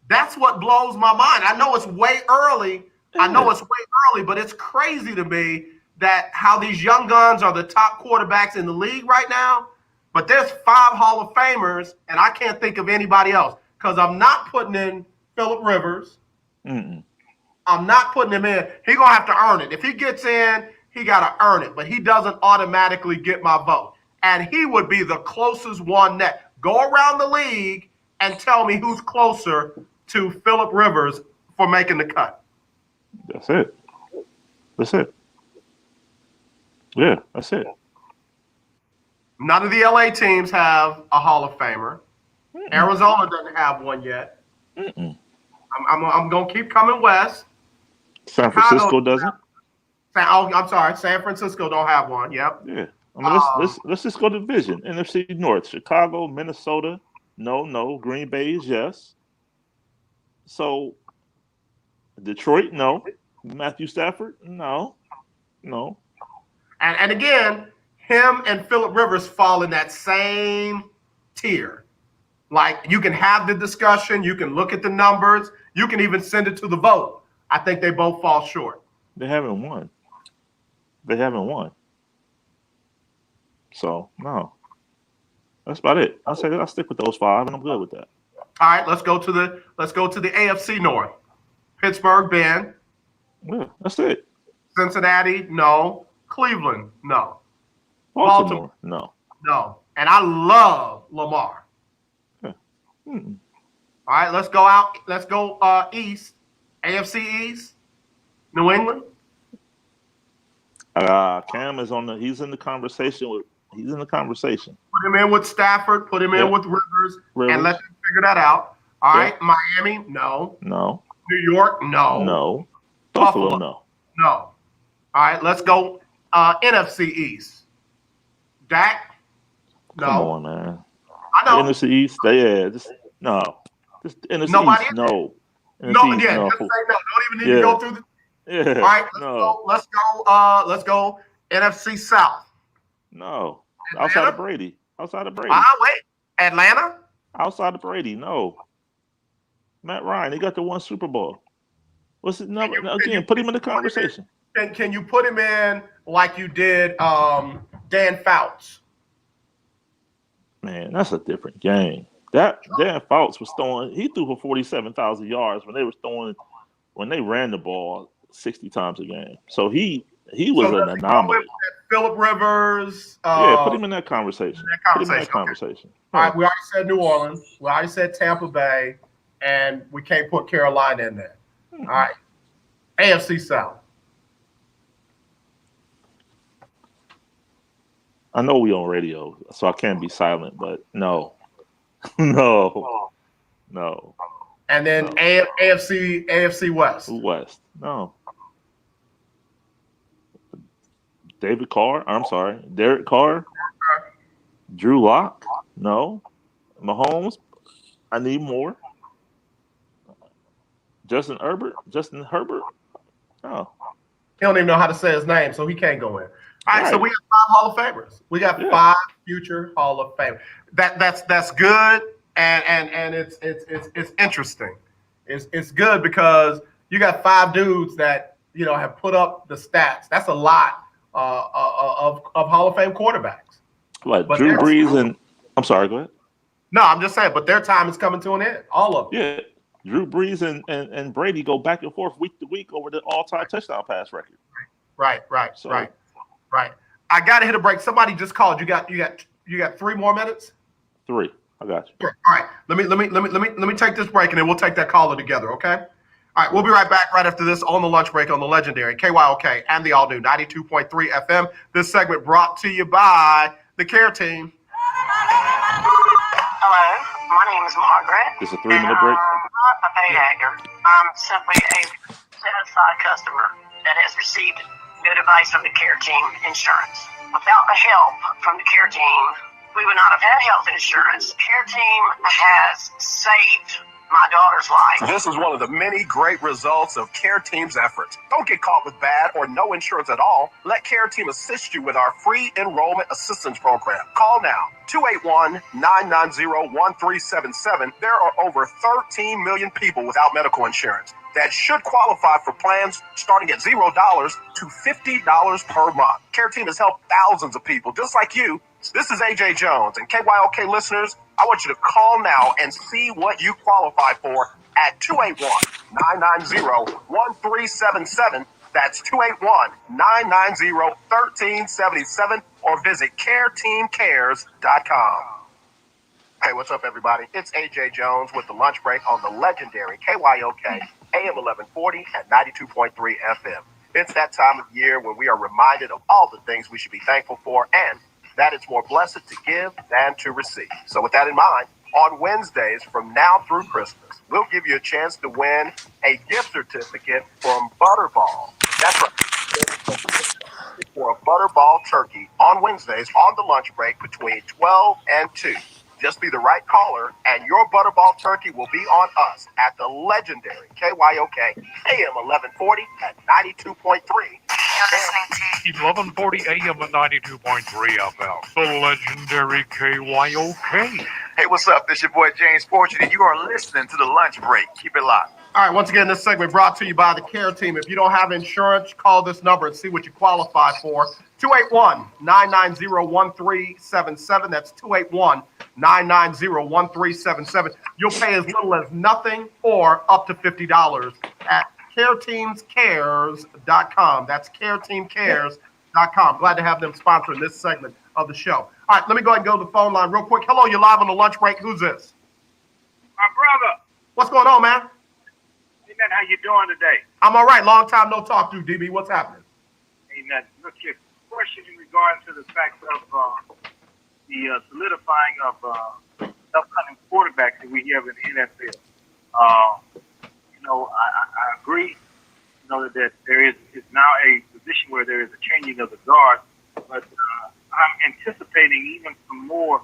that's what blows my mind. I know it's way early. But it's crazy to me that how these young guns are the top quarterbacks in the league right now. But there's 5 Hall of Famers, and I can't think of anybody else because I'm not putting in Phillip Rivers. I'm not putting him in. He's going to have to earn it. If he gets in, he got to earn it. But he doesn't automatically get my vote. And he would be the closest one net. Go around the league and tell me who's closer to Phillip Rivers for making the cut. That's it. Yeah, that's it. None of the LA teams have a Hall of Famer. Arizona doesn't have one yet. I'm going to keep coming west. San Francisco doesn't. I'm sorry. San Francisco don't have one. Yep. Yeah. I mean, let's just go to division. NFC North: Chicago, Minnesota. No. Green Bay is yes. So Detroit, no. Matthew Stafford, no. And again, him and Phillip Rivers fall in that same tier. Like, you can have the discussion, you can look at the numbers, you can even send it to the vote. I think they both fall short. They haven't won. So no. That's about it. I'll stick with those 5, and I'm good with that. All right, let's go to the AFC North. Pittsburgh, Ben. Yeah, that's it. Cincinnati, no. Cleveland, no. Baltimore, no. No. And I love Lamar. Yeah. All right, let's go out. Let's go east. AFC East. New England. Cam is he's in the conversation. He's in the conversation. Put him in with Stafford. Put him in with Rivers. And let them figure that out. All right, Miami, no. No. New York, no. No. Buffalo, no. No. All right, let's go NFC East. Dak, no. Come on, man. I know. The NFC East, no. Just NFC Nobody East, no. No, East, no. Just say no. Don't even need to go through the. Yeah. All right, let's go. NFC South. No. Atlanta? Outside of Brady. Wait. Atlanta? Outside of Brady, no. Matt Ryan, he got the 1 Super Bowl. What's his number? Again, put him in the conversation. Can you put him in like you did Dan Fouts? Man, that's a different game. That Dan Fouts was he threw for 47,000 yards when they ran the ball 60 times a game. So he was an anomaly. Phillip Rivers. Put him in that conversation. Put him in that conversation. All right, we already said New Orleans. We already said Tampa Bay, and we can't put Carolina in there. All right, AFC South. I know we on radio, so I can't be silent, but no. No. And then AFC West. West. No. Derek Carr. Drew Lock. No. Mahomes. I need more. Justin Herbert. No. He don't even know how to say his name, so he can't go in. All right, so we got 5 Hall of Famers. We got 5 future Hall of Famers. That's good, and it's interesting. It's good because you got 5 dudes that have put up the stats. That's a lot of Hall of Fame quarterbacks. Like Drew Brees and I'm sorry, go ahead. No, I'm just saying, but their time is coming to an end. All of them. Yeah. Drew Brees and Brady go back and forth week to week over the all-time touchdown pass record. Right. I gotta hit a break. Somebody just called. You got 3 more minutes? 3. I got you. All right. Let me take this break and then we'll take that caller together, okay? All right, we'll be right back right after this on the lunch break on the legendary KYOK and the all-new 92.3 FM. This segment brought to you by the Care Team. Hello, my name is Margaret. It's a 3-minute break. I'm not a paid actor. I'm simply a satisfied customer that has received good advice from the Care Team Insurance. Without the help from the Care Team, we would not have had health insurance. Care Team has saved my daughter's life. This is one of the many great results of Care Team's efforts. Don't get caught with bad or no insurance at all. Let Care Team assist you with our free enrollment assistance program. Call now, 281-990-1377. There are over 13 million people without medical insurance that should qualify for plans starting at $0 to $50 per month. Care Team has helped thousands of people just like you. This is AJ Jones, and KYOK listeners, I want you to call now and see what you qualify for at 281-990-1377. That's 281-990-1377, or visit careteamcares.com. Hey, what's up, everybody? It's AJ Jones with the lunch break on the legendary KYOK AM 1140 and 92.3 FM. It's that time of year when we are reminded of all the things we should be thankful for, and that it's more blessed to give than to receive. So with that in mind, on Wednesdays from now through Christmas, we'll give you a chance to win a gift certificate from Butterball. That's right. for a butterball turkey on Wednesdays on the lunch break between 12 and 2. Just be the right caller, and your butterball turkey will be on us at the legendary KYOK AM 1140 at 92.3. You're listening to 1140 AM at 92.3 FM. The legendary KYOK. Hey, what's up? This your boy James Fortune, and you are listening to the lunch break. Keep it locked. All right, once again, this segment brought to you by the Care Team. If you don't have insurance, call this number and see what you qualify for. 281-990-1377. That's 281-990-1377. You'll pay as little as nothing or up to $50 at careteamscares.com. That's careteamcares.com. Glad to have them sponsoring this segment of the show. All right, let me go ahead and go to the phone line real quick. Hello, you're live on the lunch break. Who's this? My brother. What's going on, man? Amen. How you doing today? I'm all right. Long time no talk to, DB. What's happening? Amen. Look here. Question in regards to the fact of the solidifying of upcoming quarterbacks that we have in the NFL. I agree. That there is now a position where there is a changing of the guard, but I'm anticipating even some more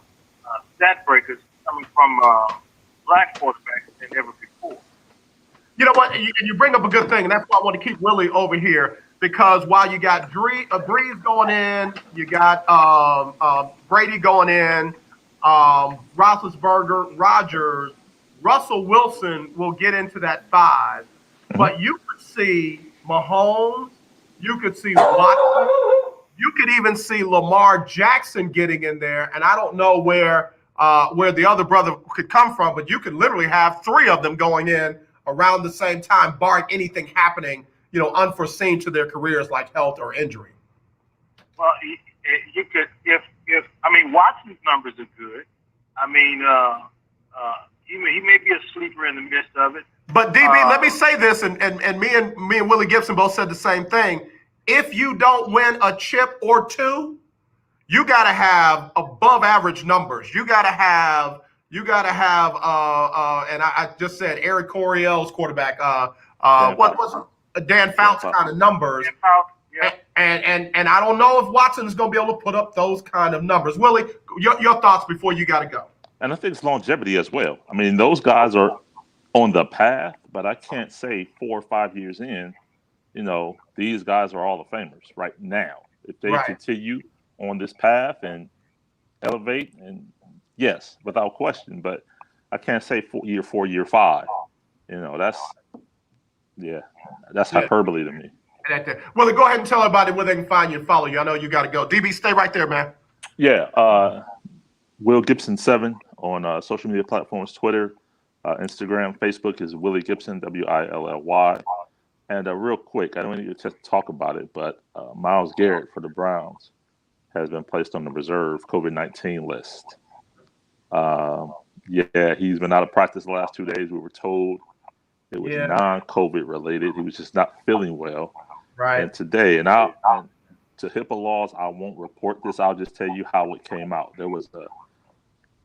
stat breakers coming from black quarterbacks than ever before. You know what? You bring up a good thing, and that's why I want to keep Willie over here, because while you got Breeze going in, you got Brady going in, Roethlisberger, Rodgers, Russell Wilson will get into that 5. But you could see Mahomes, you could see Watson, you could even see Lamar Jackson getting in there, and I don't know where the other brother could come from, but you could literally have 3 of them going in around the same time, barring anything happening, unforeseen to their careers like health or injury. Well, you could, if Watson's numbers are good. He may be a sleeper in the midst of it. But DB, let me say this, and me and Willy Gibson both said the same thing. If you don't win a chip or 2, you got to have above average numbers. You got to have, and I just said Eric Coryell's quarterback. What was Dan Fouts kind of numbers? Dan Fouts, yeah. And I don't know if Watson is going to be able to put up those kind of numbers. Willie, your thoughts before you got to go. And I think it's longevity as well. I mean, those guys are on the path, but I can't say 4 or 5 years in, these guys are Hall of Famers right now. If they continue on this path and elevate, and yes, without question, but I can't say year 4, year 5. That's hyperbole to me. Well, go ahead and tell everybody where they can find you and follow you. I know you got to go. DB, stay right there, man. Yeah. Will Gibson 7 on social media platforms, Twitter, Instagram, Facebook is Willy Gibson, Willy. And real quick, I don't need to talk about it, but Myles Garrett for the Browns has been placed on the reserve COVID-19 list. He's been out of practice the last 2 days. We were told it was non-COVID related. He was just not feeling well. Right. And today, and to HIPAA laws, I won't report this. I'll just tell you how it came out. There was a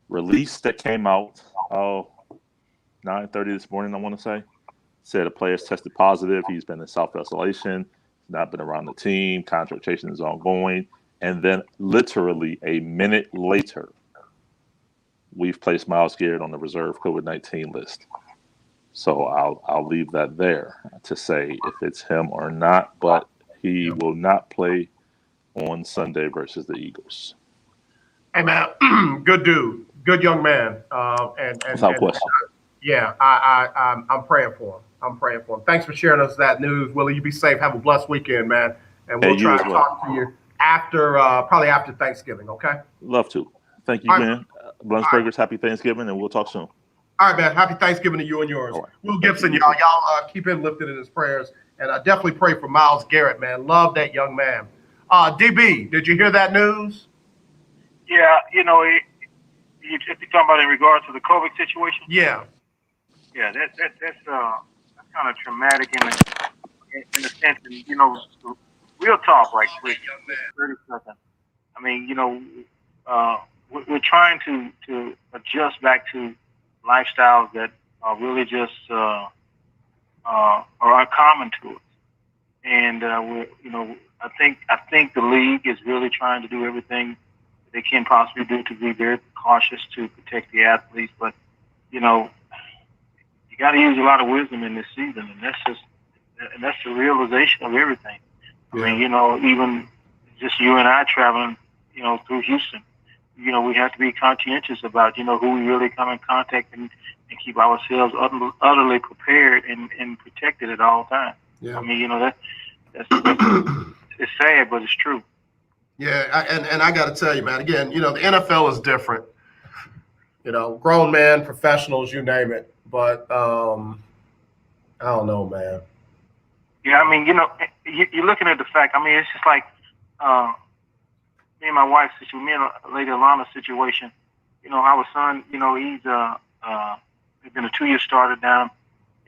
release that came out 9:30 this morning, I want to say. Said a player's tested positive. He's been in self-isolation. He's not been around the team. Contractation is ongoing. And then literally a minute later, we've placed Myles Garrett on the reserve COVID-19 list. So I'll leave that there to say if it's him or not, but he will not play on Sunday versus the Eagles. Hey, man, good dude, good young man. Without question. I'm praying for him. Thanks for sharing us that news, Willie. You be safe. Have a blessed weekend, man. And we'll try to talk to you probably after Thanksgiving, okay? Love to. Thank you, man. Lunchburgers, happy Thanksgiving, and we'll talk soon. All right, man. Happy Thanksgiving to you and yours. Right. Will Gibson, y'all keep him lifted in his prayers. And I definitely pray for Myles Garrett, man. Love that young man. DB, did you hear that news? Yeah, if you're talking about in regards to the COVID situation. Yeah. Yeah, that's kind of traumatic in the sense, and real talk, like 30 seconds. I mean, we're trying to adjust back to lifestyles that are really just are uncommon to us, and I think the league is really trying to do everything they can possibly do to be very cautious to protect the athletes. But, you know, you got to use a lot of wisdom in this season, and that's the realization of everything. Yeah. I mean, you know, even just you and I traveling, you know, through Houston, you know, we have to be conscientious about, you know, who we really come in contact and keep ourselves utterly prepared and protected at all times. Yeah. I mean, you know, that's it's sad, but it's true. Yeah, and I got to tell you, man, again, you know, the NFL is different. You know, grown men, professionals, you name it. But I don't know, man. Yeah, I mean, you know, you're looking at the fact. I mean, it's just like me and my wife's situation, me and Lady Alana's situation. You know, our son, you know, he's been a 2-year starter down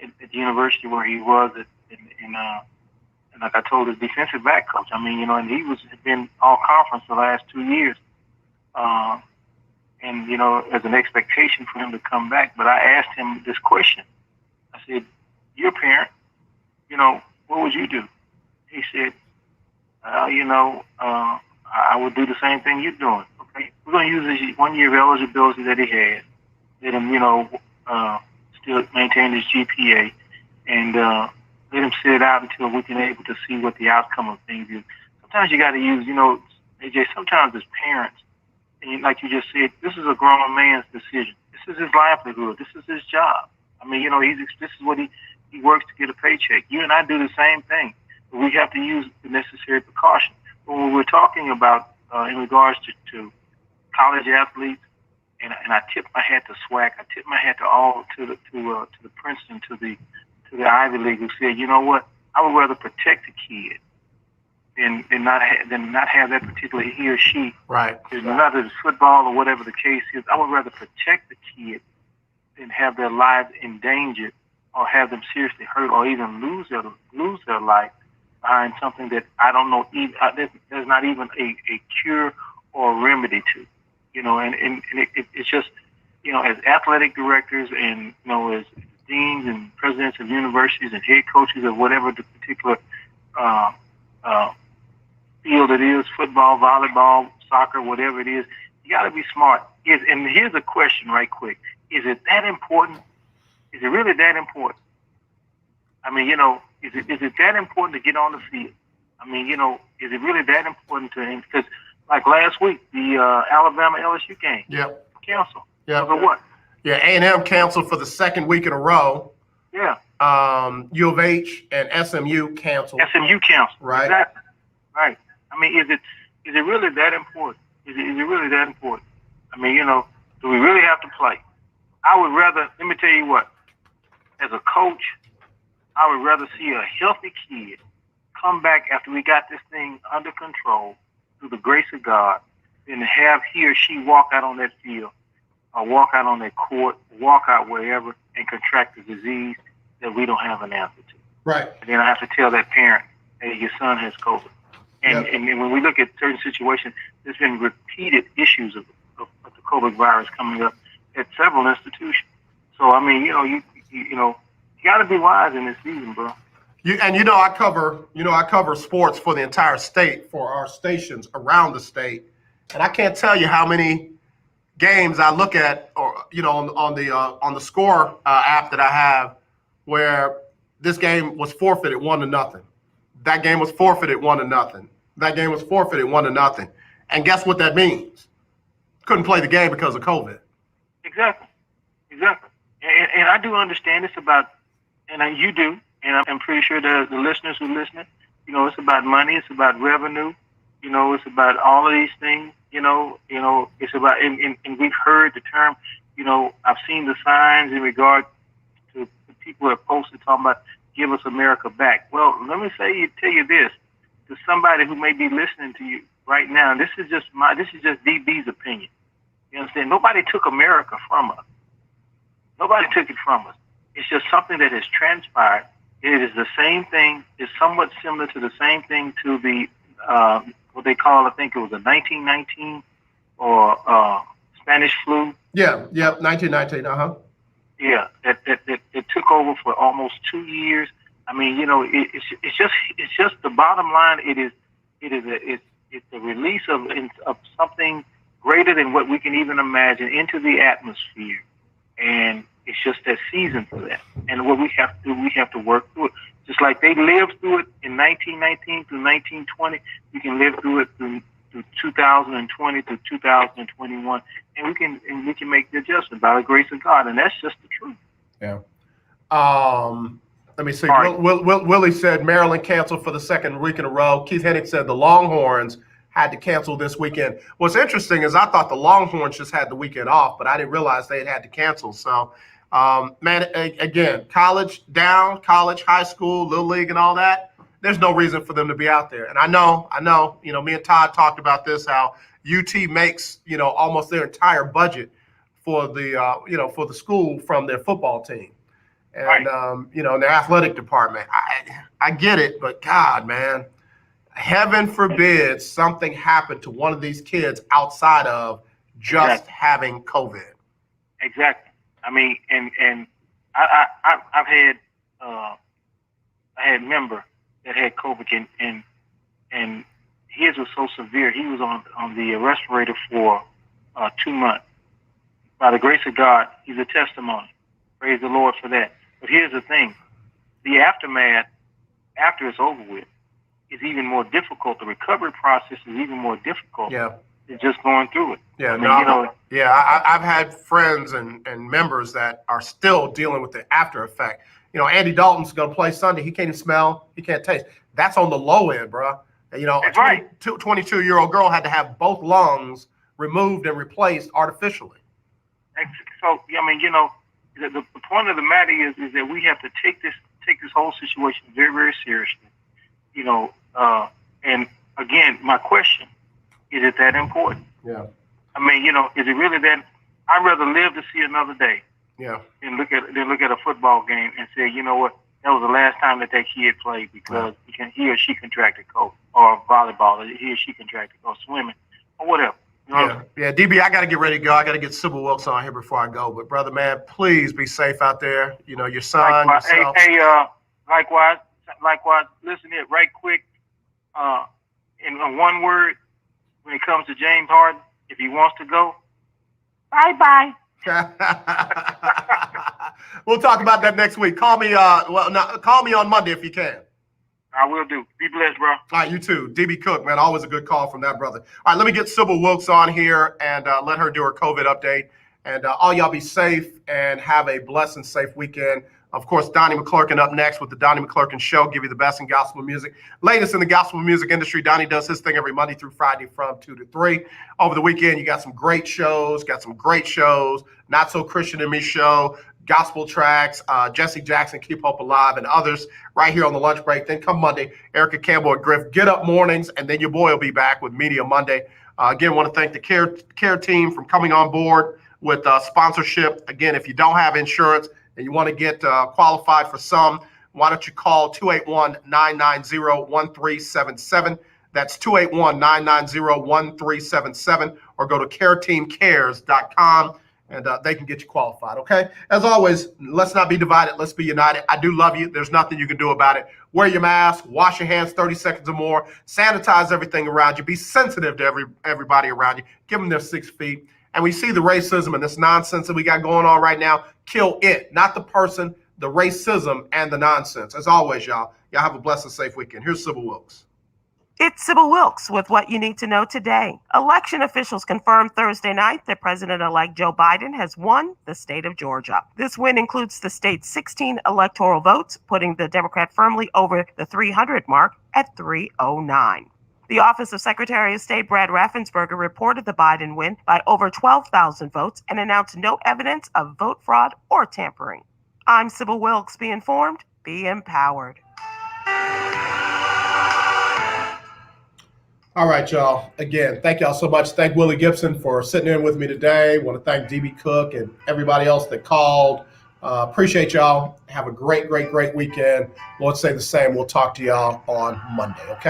at the university where he was and like I told his defensive back coach, I mean, you know, and he had been all conference the last 2 years. And, you know, as an expectation for him to come back. But I asked him this question. I said, you're a parent, you know, what would you do? He said, you know, I would do the same thing you're doing. Okay, we're going to use his 1 year of eligibility that he had. Let him, you know, still maintain his GPA and let him sit it out until we can able to see what the outcome of things is. Sometimes you got to use, you know, AJ, sometimes as parents, and like you just said, this is a grown man's decision. This is his livelihood. This is his job. I mean, you know, this is what he works to get a paycheck. You and I do the same thing. But we have to use the necessary precautions. But when we're talking about in regards to college athletes, and I tip my hat to SWAC, I tip my hat to all to the Princeton, to the Ivy League, who said, you know what, I would rather protect the kid than not have that particular he or she. Right. Not as football or whatever the case is. I would rather protect the kid than have their lives endangered or have them seriously hurt or even lose their life behind something that I don't know. There's not even a cure or a remedy to. You know, and it's just, you know, as athletic directors and, you know, as deans and presidents of universities and head coaches of whatever the particular field it is, football, volleyball, soccer, whatever it is, you got to be smart. And here's a question right quick. Is it that important? Is it really that important? I mean, you know, is it that important to get on the field? I mean, you know, is it really that important to him? Because like last week, the Alabama LSU game. Yep. Canceled. Yep. For what? Yeah, A&M canceled for the second week in a row. Yeah. U of H and SMU canceled. SMU canceled. Right. Exactly. Right. I mean, is it really that important? Is it really that important? I mean, you know, do we really have to play? I would rather, let me tell you what, as a coach, I would rather see a healthy kid come back after we got this thing under control through the grace of God than to have he or she walk out on that field or walk out on that court, walk out wherever and contract the disease that we don't have an answer to. Right. And then I have to tell that parent, hey, your son has COVID. And when we look at certain situations, there's been repeated issues of the COVID virus coming up at several institutions. So I mean, you know, you got to be wise in this season, bro. I cover sports for the entire state for our stations around the state, and I can't tell you how many games I look at, or you know, on the score app that I have, where this game was forfeited 1-0. That game was forfeited 1-0. That game was forfeited 1-0. And guess what that means? Couldn't play the game because of COVID. Exactly. And I do understand it's about, and you do, and I'm pretty sure the listeners who are listening, you know, it's about money, it's about revenue, you know, it's about all of these things, you know, it's about, and we've heard the term, you know, I've seen the signs in regard to the people who have posted talking about give us America back. Well, let me tell you this, to somebody who may be listening to you right now, this is just DB's opinion. You understand? Nobody took America from us. Nobody took it from us. It's just something that has transpired. It is the same thing. It's somewhat similar to the same thing to the what they call, I think it was a 1919 or Spanish flu. Yeah, 1919. Yeah, it took over for almost 2 years. I mean, you know, it's just the bottom line. It is It's a release of something greater than what we can even imagine into the atmosphere, and it's just that season for that. And what we have to do, we have to work through it. Just like they lived through it in 1919 through 1920, we can live through it through 2020 to 2021, and we can make the adjustment by the grace of God, and that's just the truth. Yeah. Let me see. Willie said Maryland canceled for the second week in a row. Keith Hennig said the Longhorns had to cancel this weekend. What's interesting is I thought the Longhorns just had the weekend off, but I didn't realize they had to cancel. So, man, again, college down, college, high school, little league, and all that. There's no reason for them to be out there. And I know, me and Todd talked about this, how UT makes, almost their entire budget for the, for the school from their football team. And, right. Their athletic department. I get it, but God, man, heaven forbid something happened to one of these kids outside of just having COVID. Exactly. I mean, and I've had I had a member that had COVID, and his was so severe. He was on the respirator for 2 months. By the grace of God, he's a testimony. Praise the Lord for that. But here's the thing: the aftermath, after it's over with, is even more difficult. The recovery process is even more difficult. Yeah. Than just going through it. Yeah. I've had friends and members that are still dealing with the after effect. Andy Dalton's going to play Sunday. He can't even smell. He can't taste. That's on the low end, bro. A 22-year-old girl had to have both lungs removed and replaced artificially. So, the point of the matter is that we have to take this whole situation very, very seriously. And again, my question, is it that important? Yeah. I mean, is it really that? I'd rather live to see another day. Yeah. Than look at a football game and say, you know what, that was the last time that kid played because he or she contracted COVID, or volleyball, or he or she contracted, or swimming, or whatever. Yeah, DB, I got to get ready to go. I got to get Sybil Wilkes on here before I go. But, brother, man, please be safe out there. Your son, yourself. Likewise, listen here right quick. In one word, when it comes to James Harden, if he wants to go, bye-bye. We'll talk about that next week. Call me call me on Monday if you can. I will do. Be blessed, bro. All right, you too. DB Cook, man, always a good call from that brother. All right, let me get Sybil Wilkes on here and let her do her COVID update. And all y'all be safe and have a blessed and safe weekend. Of course, Donnie McClurkin up next with the Donnie McClurkin Show. Give you the best in gospel music. Latest in the gospel music industry. Donnie does his thing every Monday through Friday from 2 to 3. Over the weekend, you got some great shows. Not So Christian and Me Show, gospel tracks, Jesse Jackson, Keep Hope Alive, and others right here on the lunch break. Then come Monday, Erica Campbell and Griff Get Up Mornings, and then your boy will be back with Media Monday. Again, want to thank the care team for coming on board with sponsorship. Again, if you don't have insurance and you want to get qualified for some, why don't you call 281-990-1377. That's 281-990-1377, or go to careteamcares.com. And they can get you qualified, okay? As always, let's not be divided. Let's be united. I do love you. There's nothing you can do about it. Wear your mask. Wash your hands 30 seconds or more. Sanitize everything around you. Be sensitive to everybody around you. Give them their 6 feet. And we see the racism and this nonsense that we got going on right now. Kill it, not the person, the racism and the nonsense. As always, y'all have a blessed and safe weekend. Here's Sybil Wilkes. It's Sybil Wilkes with what you need to know today. Election officials confirmed Thursday night that President-elect Joe Biden has won the state of Georgia. This win includes the state's 16 electoral votes, putting the Democrat firmly over the 300 mark at 309. The Office of Secretary of State Brad Raffensperger reported the Biden win by over 12,000 votes and announced no evidence of vote fraud or tampering. I'm Sybil Wilkes. Be informed, be empowered. All right, y'all. Again, thank y'all so much. Thank Willy Gibson for sitting in with me today. Want to thank DB Cook and everybody else that called. Appreciate y'all. Have a great, great, great weekend. Lord say the same. We'll talk to y'all on Monday, okay?